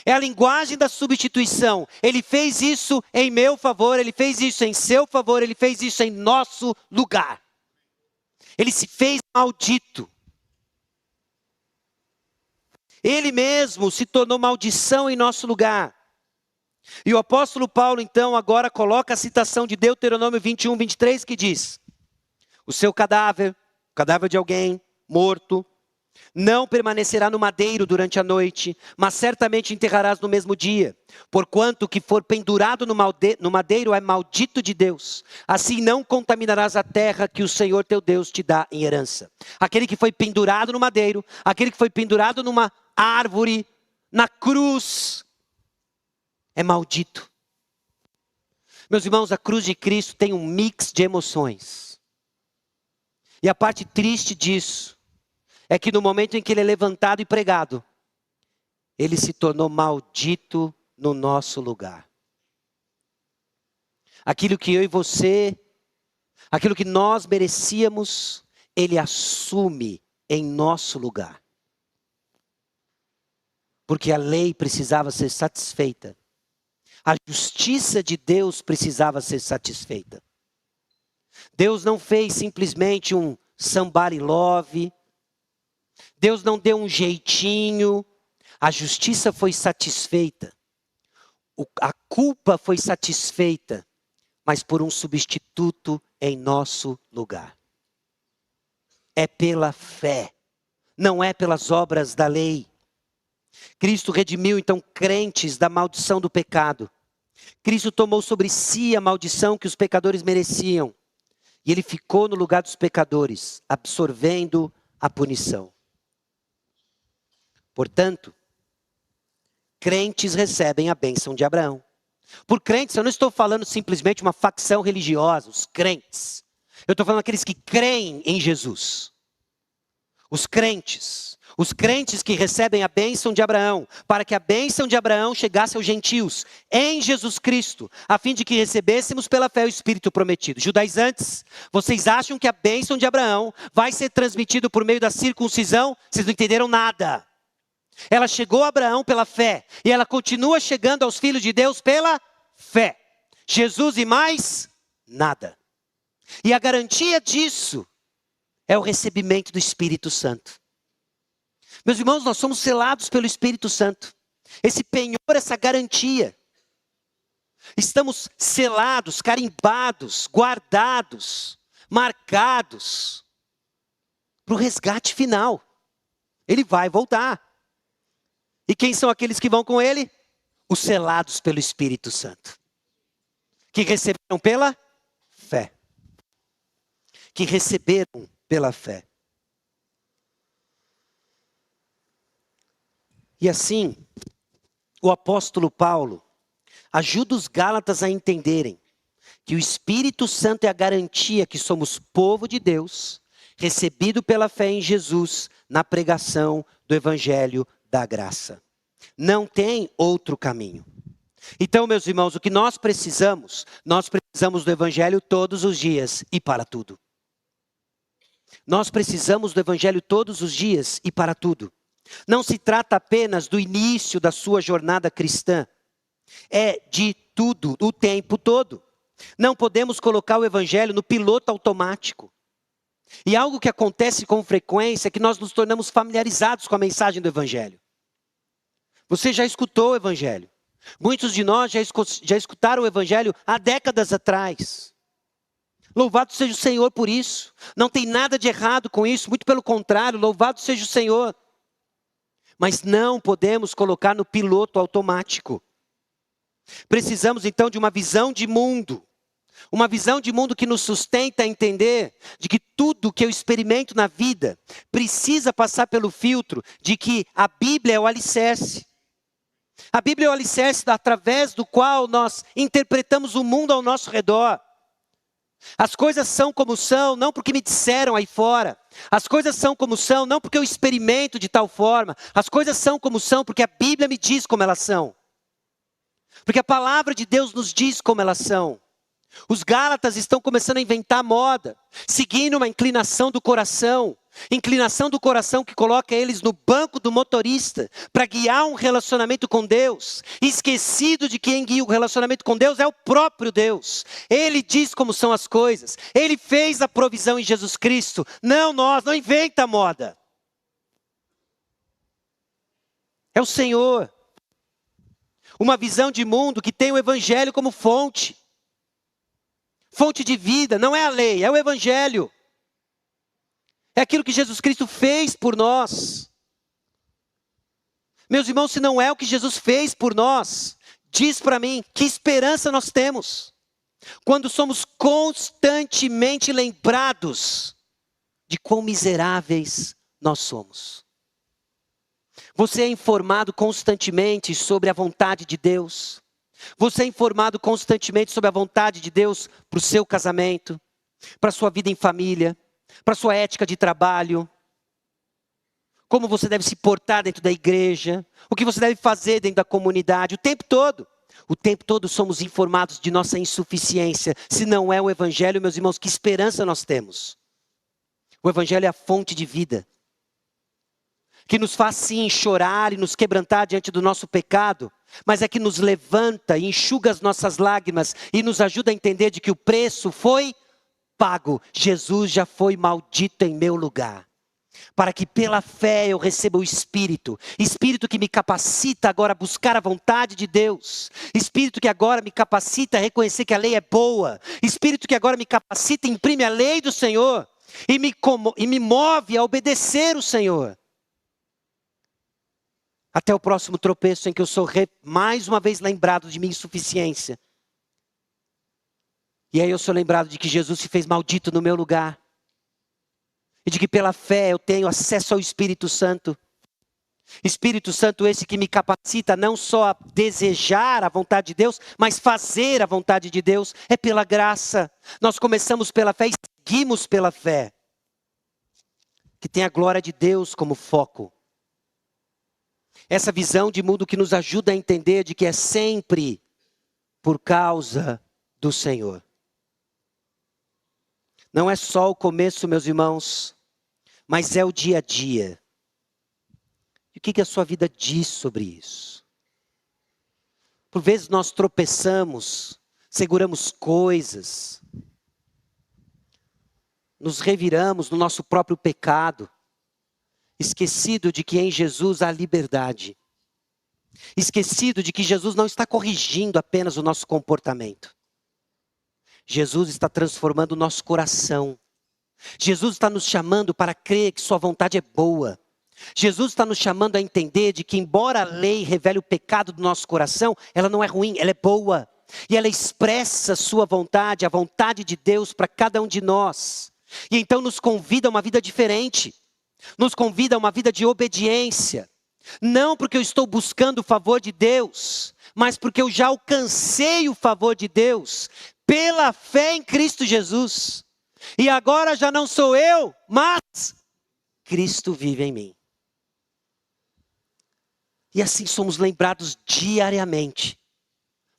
S1: É a linguagem da substituição. Ele fez isso em meu favor, ele fez isso em seu favor, ele fez isso em nosso lugar. Ele se fez maldito. Ele mesmo se tornou maldição em nosso lugar. E o apóstolo Paulo, então, agora coloca a citação de Deuteronômio 21, 23, que diz: o seu cadáver, o cadáver de alguém morto, não permanecerá no madeiro durante a noite, mas certamente enterrarás no mesmo dia. Porquanto o que for pendurado no madeiro é maldito de Deus. Assim não contaminarás a terra que o Senhor teu Deus te dá em herança. Aquele que foi pendurado no madeiro, aquele que foi pendurado numa árvore, na cruz, é maldito. Meus irmãos, a cruz de Cristo tem um mix de emoções. E a parte triste disso é que no momento em que ele é levantado e pregado, ele se tornou maldito no nosso lugar. Aquilo que eu e você, aquilo que nós merecíamos, ele assume em nosso lugar. Porque a lei precisava ser satisfeita. A justiça de Deus precisava ser satisfeita. Deus não fez simplesmente um somebody love. Deus não deu um jeitinho. A justiça foi satisfeita. A culpa foi satisfeita. Mas por um substituto em nosso lugar. É pela fé. Não é pelas obras da lei. Cristo redimiu então crentes da maldição do pecado. Cristo tomou sobre si a maldição que os pecadores mereciam. E ele ficou no lugar dos pecadores, absorvendo a punição. Portanto, crentes recebem a bênção de Abraão. Por crentes, eu não estou falando simplesmente uma facção religiosa, os crentes. Eu estou falando aqueles que creem em Jesus. Os crentes que recebem a bênção de Abraão, para que a bênção de Abraão chegasse aos gentios, em Jesus Cristo, a fim de que recebêssemos pela fé o Espírito prometido. Judaizantes, vocês acham que a bênção de Abraão vai ser transmitida por meio da circuncisão? Vocês não entenderam nada. Ela chegou a Abraão pela fé, e ela continua chegando aos filhos de Deus pela fé. Jesus e mais nada. E a garantia disso é o recebimento do Espírito Santo. Meus irmãos, nós somos selados pelo Espírito Santo. Esse penhor, essa garantia. Estamos selados, carimbados, guardados, marcados para o resgate final. Ele vai voltar. E quem são aqueles que vão com ele? Os selados pelo Espírito Santo. Que receberam pela fé. Que receberam pela fé. E assim, o apóstolo Paulo ajuda os Gálatas a entenderem que o Espírito Santo é a garantia que somos povo de Deus, recebido pela fé em Jesus, na pregação do Evangelho da graça. Não tem outro caminho. Então, meus irmãos, o que nós precisamos do Evangelho todos os dias e para tudo. Nós precisamos do Evangelho todos os dias e para tudo. Não se trata apenas do início da sua jornada cristã. É de tudo, o tempo todo. Não podemos colocar o Evangelho no piloto automático. E algo que acontece com frequência é que nós nos tornamos familiarizados com a mensagem do Evangelho. Você já escutou o Evangelho. Muitos de nós já escutaram o Evangelho há décadas atrás. Louvado seja o Senhor por isso. Não tem nada de errado com isso, muito pelo contrário, louvado seja o Senhor. Mas não podemos colocar no piloto automático. Precisamos então de uma visão de mundo. Uma visão de mundo que nos sustenta a entender de que tudo que eu experimento na vida precisa passar pelo filtro de que a Bíblia é o alicerce. A Bíblia é o alicerce através do qual nós interpretamos o mundo ao nosso redor. As coisas são como são, não porque me disseram aí fora. As coisas são como são, não porque eu experimento de tal forma. As coisas são como são, porque a Bíblia me diz como elas são. Porque a palavra de Deus nos diz como elas são. Os Gálatas estão começando a inventar moda, seguindo uma inclinação do coração que coloca eles no banco do motorista para guiar um relacionamento com Deus, esquecido de que quem guia o relacionamento com Deus é o próprio Deus. Ele diz como são as coisas, Ele fez a provisão em Jesus Cristo, não nós, não inventa moda. É o Senhor. Uma visão de mundo que tem o Evangelho como fonte. Fonte de vida, não é a lei, é o Evangelho. É aquilo que Jesus Cristo fez por nós. Meus irmãos, se não é o que Jesus fez por nós, diz para mim, que esperança nós temos? Quando somos constantemente lembrados de quão miseráveis nós somos. Você é informado constantemente sobre a vontade de Deus. Você é informado constantemente sobre a vontade de Deus para o seu casamento, para a sua vida em família, para a sua ética de trabalho, como você deve se portar dentro da igreja, o que você deve fazer dentro da comunidade, o tempo todo. O tempo todo somos informados de nossa insuficiência. Se não é o Evangelho, meus irmãos, que esperança nós temos? O Evangelho é a fonte de vida, que nos faz sim chorar e nos quebrantar diante do nosso pecado, mas é que nos levanta e enxuga as nossas lágrimas e nos ajuda a entender de que o preço foi pago. Jesus já foi maldito em meu lugar, para que pela fé eu receba o Espírito que me capacita agora a buscar a vontade de Deus, Espírito que agora me capacita a reconhecer que a lei é boa, Espírito que agora me capacita, imprime a lei do Senhor e me move a obedecer o Senhor. Até o próximo tropeço em que eu sou mais uma vez lembrado de minha insuficiência. E aí eu sou lembrado de que Jesus se fez maldito no meu lugar. E de que pela fé eu tenho acesso ao Espírito Santo. Espírito Santo esse que me capacita não só a desejar a vontade de Deus, mas fazer a vontade de Deus. É pela graça. Nós começamos pela fé e seguimos pela fé. Que tem a glória de Deus como foco. Essa visão de mundo que nos ajuda a entender de que é sempre por causa do Senhor. Não é só o começo, meus irmãos, mas é o dia a dia. E o que a sua vida diz sobre isso? Por vezes nós tropeçamos, seguramos coisas, nos reviramos no nosso próprio pecado, esquecido de que em Jesus há liberdade. Esquecido de que Jesus não está corrigindo apenas o nosso comportamento. Jesus está transformando o nosso coração. Jesus está nos chamando para crer que sua vontade é boa. Jesus está nos chamando a entender de que embora a lei revele o pecado do nosso coração, ela não é ruim, ela é boa. E ela expressa a sua vontade, a vontade de Deus para cada um de nós. E então nos convida a uma vida diferente. Nos convida a uma vida de obediência. Não porque eu estou buscando o favor de Deus, mas porque eu já alcancei o favor de Deus pela fé em Cristo Jesus. E agora já não sou eu, mas Cristo vive em mim. E assim somos lembrados diariamente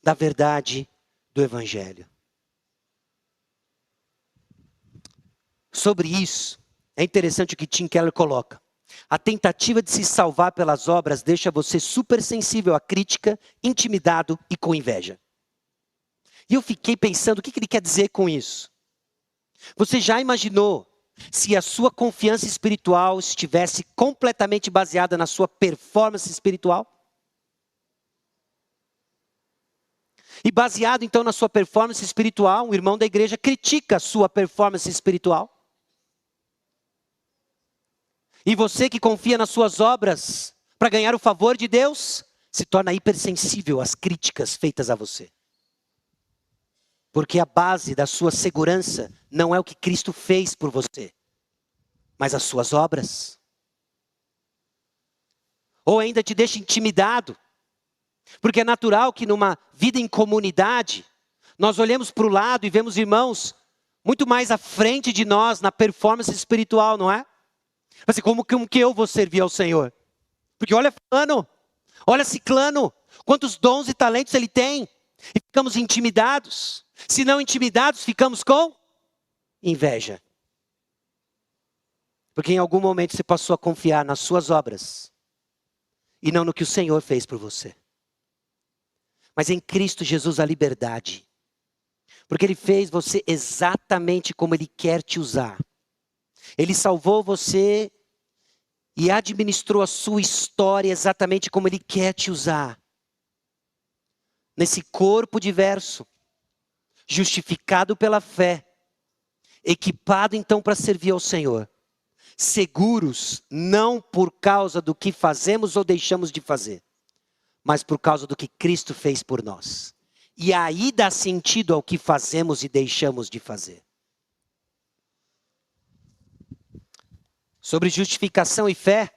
S1: da verdade do Evangelho. Sobre isso, é interessante o que Tim Keller coloca. A tentativa de se salvar pelas obras deixa você supersensível à crítica, intimidado e com inveja. E eu fiquei pensando, o que ele quer dizer com isso? Você já imaginou se a sua confiança espiritual estivesse completamente baseada na sua performance espiritual? E baseado então na sua performance espiritual, o irmão da igreja critica a sua performance espiritual. E você que confia nas suas obras para ganhar o favor de Deus, se torna hipersensível às críticas feitas a você. Porque a base da sua segurança não é o que Cristo fez por você, mas as suas obras. Ou ainda te deixa intimidado. Porque é natural que numa vida em comunidade, nós olhemos para o lado e vemos irmãos muito mais à frente de nós na performance espiritual, não é? Assim, como que eu vou servir ao Senhor? Porque olha fulano, olha ciclano, quantos dons e talentos ele tem. E ficamos intimidados. Se não intimidados, ficamos com inveja. Porque em algum momento você passou a confiar nas suas obras e não no que o Senhor fez por você. Mas em Cristo Jesus a liberdade. Porque Ele fez você exatamente como Ele quer te usar. Ele salvou você e administrou a sua história exatamente como Ele quer te usar. Nesse corpo diverso, justificado pela fé, equipado então para servir ao Senhor. Seguros não por causa do que fazemos ou deixamos de fazer, mas por causa do que Cristo fez por nós. E aí dá sentido ao que fazemos e deixamos de fazer. Sobre justificação e fé.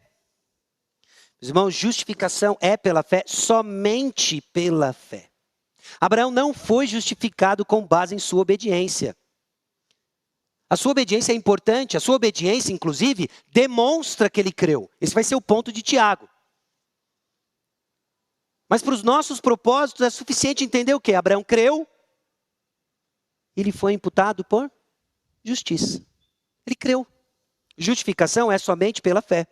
S1: Meus irmãos, justificação é pela fé, somente pela fé. Abraão não foi justificado com base em sua obediência. A sua obediência é importante, a sua obediência, inclusive, demonstra que ele creu. Esse vai ser o ponto de Tiago. Mas para os nossos propósitos é suficiente entender o quê? Abraão creu, ele foi imputado por justiça. Ele creu. Justificação é somente pela fé.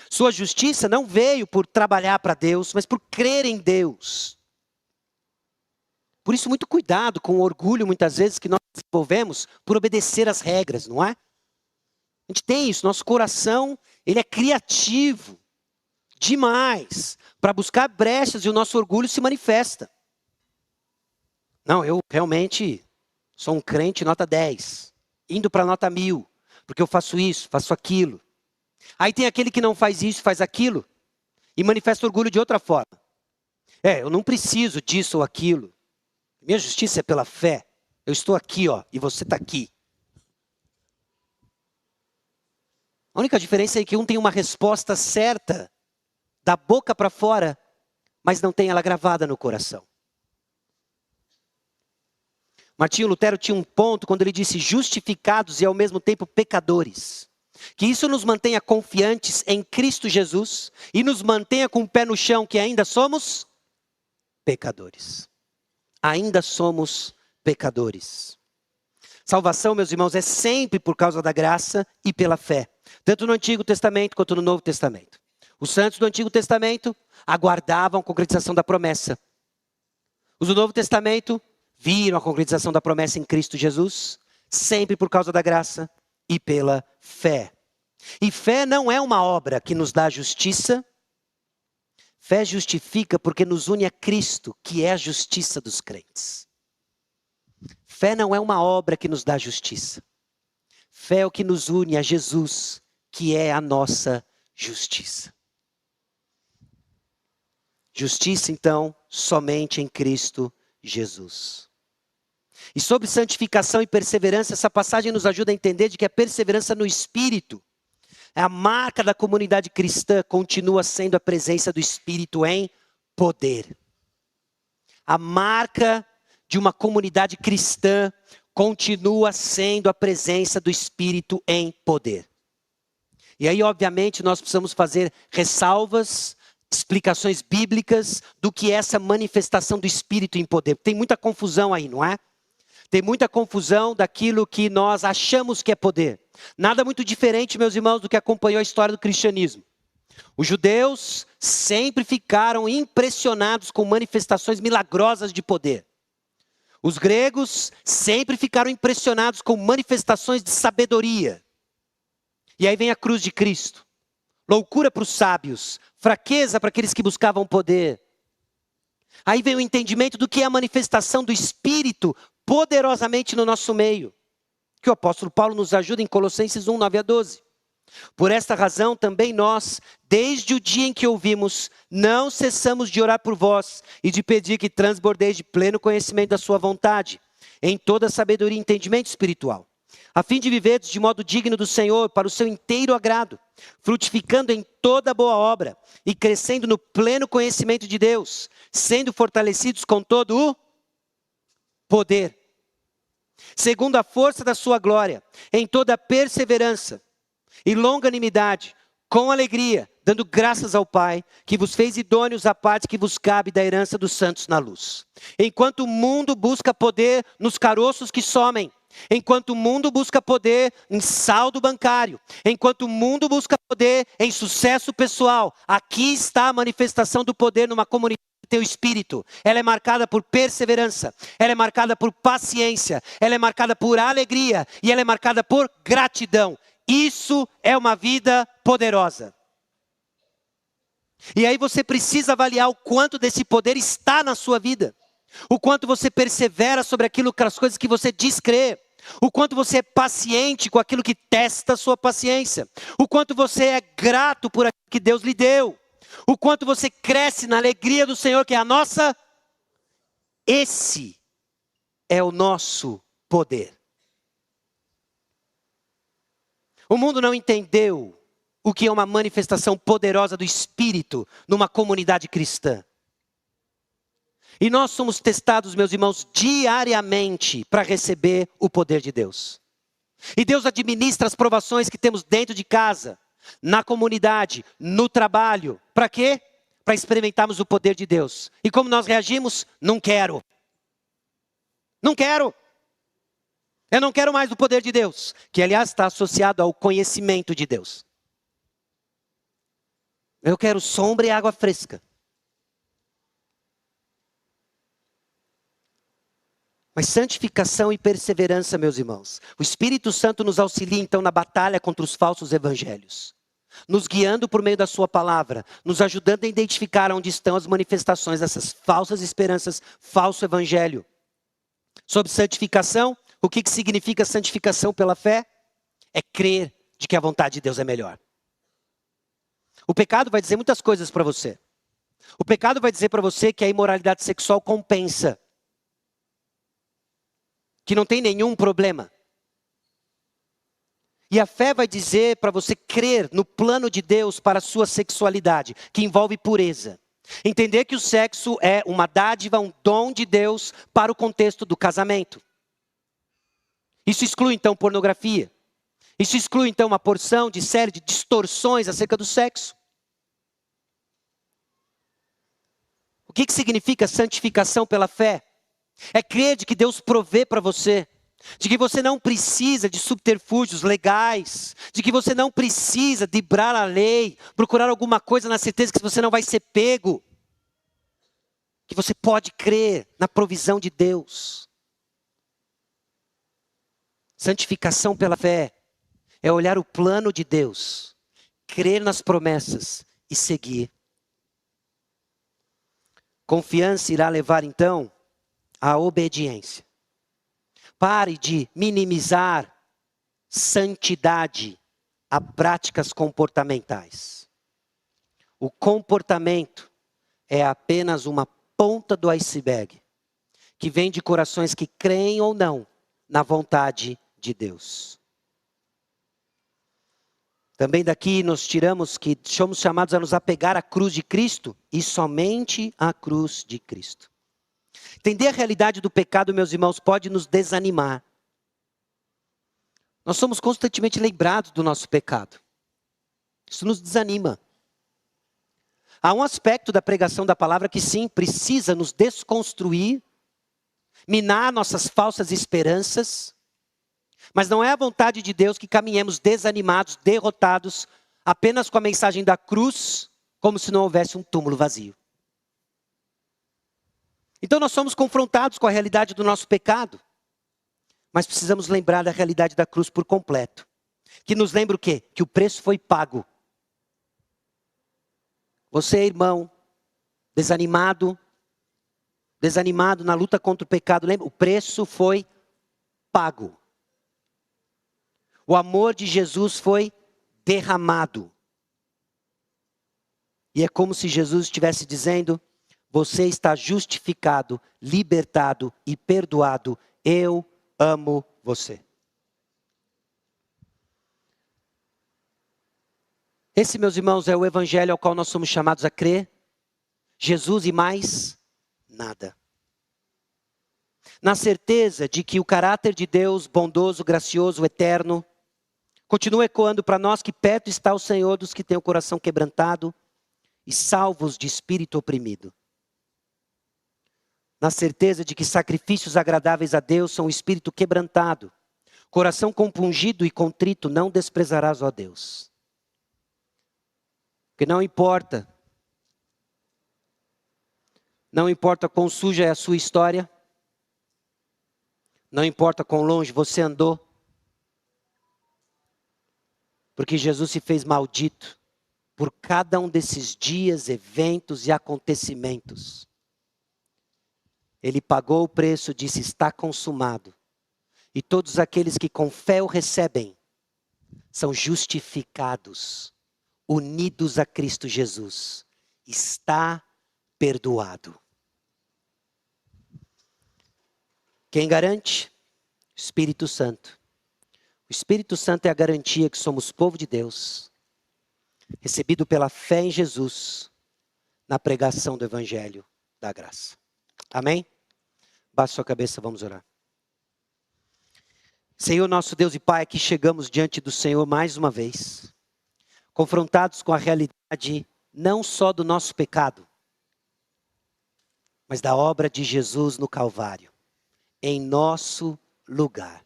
S1: Sua justiça não veio por trabalhar para Deus, mas por crer em Deus. Por isso, muito cuidado com o orgulho, muitas vezes, que nós desenvolvemos por obedecer às regras, não é? A gente tem isso, nosso coração, ele é criativo demais para buscar brechas e o nosso orgulho se manifesta. Não, eu realmente sou um crente nota 10, indo para nota 1000, porque eu faço isso, faço aquilo. Aí tem aquele que não faz isso, faz aquilo, e manifesta orgulho de outra forma. Eu não preciso disso ou aquilo. Minha justiça é pela fé. Eu estou aqui, e você está aqui. A única diferença é que um tem uma resposta certa, da boca para fora, mas não tem ela gravada no coração. Martinho Lutero tinha um ponto quando ele disse justificados e ao mesmo tempo pecadores. Que isso nos mantenha confiantes em Cristo Jesus e nos mantenha com o pé no chão que ainda somos pecadores. Ainda somos pecadores. Salvação, meus irmãos, é sempre por causa da graça e pela fé. Tanto no Antigo Testamento quanto no Novo Testamento. Os santos do Antigo Testamento aguardavam a concretização da promessa. Os do Novo Testamento viram a concretização da promessa em Cristo Jesus, sempre por causa da graça e pela fé. E fé não é uma obra que nos dá justiça. Fé justifica porque nos une a Cristo, que é a justiça dos crentes. Fé não é uma obra que nos dá justiça. Fé é o que nos une a Jesus, que é a nossa justiça. Justiça, então, somente em Cristo Jesus. E sobre santificação e perseverança, essa passagem nos ajuda a entender de que a perseverança no Espírito, a marca da comunidade cristã, continua sendo a presença do Espírito em poder. A marca de uma comunidade cristã continua sendo a presença do Espírito em poder. E aí, obviamente, nós precisamos fazer ressalvas, explicações bíblicas do que é essa manifestação do Espírito em poder. Tem muita confusão aí, não é? Tem muita confusão daquilo que nós achamos que é poder. Nada muito diferente, meus irmãos, do que acompanhou a história do cristianismo. Os judeus sempre ficaram impressionados com manifestações milagrosas de poder. Os gregos sempre ficaram impressionados com manifestações de sabedoria. E aí vem a cruz de Cristo. Loucura para os sábios, fraqueza para aqueles que buscavam poder. Aí vem o entendimento do que é a manifestação do Espírito poderosamente no nosso meio. Que o apóstolo Paulo nos ajuda em Colossenses 1, 9 a 12. Por esta razão também nós, desde o dia em que ouvimos, não cessamos de orar por vós e de pedir que transbordeis de pleno conhecimento da sua vontade, em toda sabedoria e entendimento espiritual, a fim de viverdes de modo digno do Senhor, para o seu inteiro agrado, frutificando em toda boa obra e crescendo no pleno conhecimento de Deus, sendo fortalecidos com todo o poder, segundo a força da sua glória, em toda perseverança e longanimidade, com alegria, dando graças ao Pai, que vos fez idôneos à parte que vos cabe da herança dos santos na luz. Enquanto o mundo busca poder nos caroços que somem, enquanto o mundo busca poder em saldo bancário, enquanto o mundo busca poder em sucesso pessoal, aqui está a manifestação do poder numa comunidade que tem o Espírito. Ela é marcada por perseverança, ela é marcada por paciência, ela é marcada por alegria e ela é marcada por gratidão. Isso é uma vida poderosa. E aí você precisa avaliar o quanto desse poder está na sua vida. O quanto você persevera sobre as coisas que você diz crer. O quanto você é paciente com aquilo que testa a sua paciência. O quanto você é grato por aquilo que Deus lhe deu. O quanto você cresce na alegria do Senhor, que é a nossa. Esse é o nosso poder. O mundo não entendeu o que é uma manifestação poderosa do Espírito numa comunidade cristã. E nós somos testados, meus irmãos, diariamente para receber o poder de Deus. E Deus administra as provações que temos dentro de casa, na comunidade, no trabalho. Para quê? Para experimentarmos o poder de Deus. E como nós reagimos? Não quero. Não quero. Eu não quero mais do poder de Deus, que aliás está associado ao conhecimento de Deus. Eu quero sombra e água fresca. Mas santificação e perseverança, meus irmãos. O Espírito Santo nos auxilia então na batalha contra os falsos evangelhos. Nos guiando por meio da sua palavra, nos ajudando a identificar onde estão as manifestações dessas falsas esperanças, falso evangelho. Sobre santificação, o que significa santificação pela fé? É crer de que a vontade de Deus é melhor. O pecado vai dizer muitas coisas para você. O pecado vai dizer para você que a imoralidade sexual compensa. Que não tem nenhum problema. E a fé vai dizer para você crer no plano de Deus para a sua sexualidade, que envolve pureza. Entender que o sexo é uma dádiva, um dom de Deus para o contexto do casamento. Isso exclui então pornografia. Isso exclui então uma porção de série de distorções acerca do sexo. O que significa santificação pela fé? É crer de que Deus provê para você. De que você não precisa de subterfúgios legais. De que você não precisa driblar a lei. Procurar alguma coisa na certeza que você não vai ser pego. Que você pode crer na provisão de Deus. Santificação pela fé é olhar o plano de Deus, crer nas promessas e seguir. Confiança irá levar então à obediência. Pare de minimizar santidade a práticas comportamentais. O comportamento é apenas uma ponta do iceberg, que vem de corações que creem ou não na vontade de Deus. Também daqui nós tiramos que somos chamados a nos apegar à cruz de Cristo e somente à cruz de Cristo. Entender a realidade do pecado, meus irmãos, pode nos desanimar. Nós somos constantemente lembrados do nosso pecado. Isso nos desanima. Há um aspecto da pregação da palavra que sim, precisa nos desconstruir, minar nossas falsas esperanças, mas não é a vontade de Deus que caminhemos desanimados, derrotados, apenas com a mensagem da cruz, como se não houvesse um túmulo vazio. Então nós somos confrontados com a realidade do nosso pecado, mas precisamos lembrar da realidade da cruz por completo. Que nos lembra o quê? Que o preço foi pago. Você, irmão, desanimado na luta contra o pecado, lembra? O preço foi pago. O amor de Jesus foi derramado. E é como se Jesus estivesse dizendo: você está justificado, libertado e perdoado Eu amo você. Esse, meus irmãos, é o evangelho ao qual nós somos chamados a crer. Jesus e mais nada. Na certeza de que o caráter de Deus, bondoso, gracioso, eterno, continua ecoando para nós que perto está o Senhor dos que têm o coração quebrantado e salvos de espírito oprimido. Na certeza de que sacrifícios agradáveis a Deus são o espírito quebrantado, coração compungido e contrito não desprezarás, ó Deus. Porque não importa quão suja é a sua história, não importa quão longe você andou, porque Jesus se fez maldito por cada um desses dias, eventos e acontecimentos. Ele pagou o preço, disse, está consumado. E todos aqueles que com fé o recebem, são justificados, unidos a Cristo Jesus. Está perdoado. Quem garante? O Espírito Santo. O Espírito Santo é a garantia que somos povo de Deus, recebido pela fé em Jesus, na pregação do Evangelho da graça. Amém? Baixe sua cabeça, vamos orar. Senhor, nosso Deus e Pai, aqui chegamos diante do Senhor mais uma vez, confrontados com a realidade não só do nosso pecado, mas da obra de Jesus no Calvário, em nosso lugar.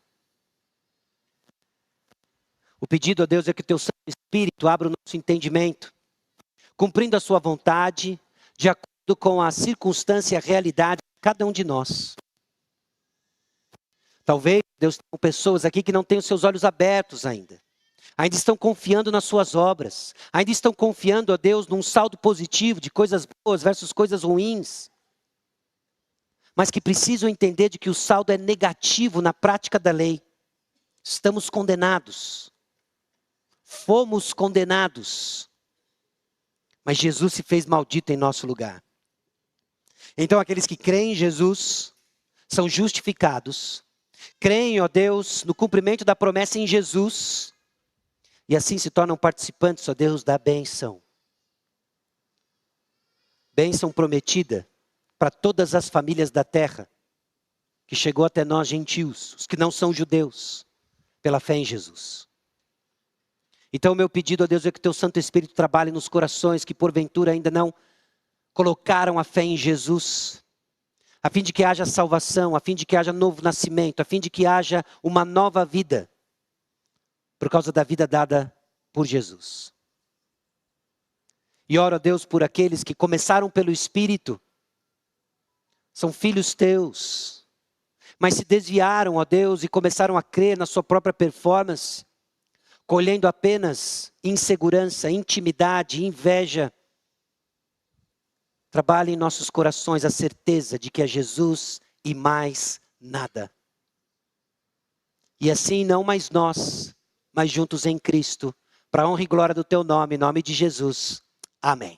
S1: O pedido a Deus é que o Teu Santo Espírito abra o nosso entendimento, cumprindo a Sua vontade, de acordo com a circunstância e a realidade de cada um de nós. Talvez Deus tenha pessoas aqui que não têm os seus olhos abertos ainda. Ainda estão confiando nas suas obras. Ainda estão confiando a Deus num saldo positivo de coisas boas versus coisas ruins. Mas que precisam entender de que o saldo é negativo na prática da lei. Estamos condenados. Fomos condenados. Mas Jesus se fez maldito em nosso lugar. Então aqueles que creem em Jesus são justificados. Creem, ó Deus, no cumprimento da promessa em Jesus. E assim se tornam participantes, ó Deus, da bênção. Bênção prometida para todas as famílias da terra, que chegou até nós gentios, os que não são judeus, pela fé em Jesus. Então o meu pedido a Deus é que o Teu Santo Espírito trabalhe nos corações que porventura ainda não colocaram a fé em Jesus, a fim de que haja salvação, a fim de que haja novo nascimento, a fim de que haja uma nova vida, por causa da vida dada por Jesus. E oro a Deus por aqueles que começaram pelo Espírito, são filhos Teus, mas se desviaram, ó Deus, e começaram a crer na sua própria performance, colhendo apenas insegurança, intimidade, inveja. Trabalhe em nossos corações a certeza de que é Jesus e mais nada. E assim não mais nós, mas juntos em Cristo, para a honra e glória do Teu nome, em nome de Jesus. Amém.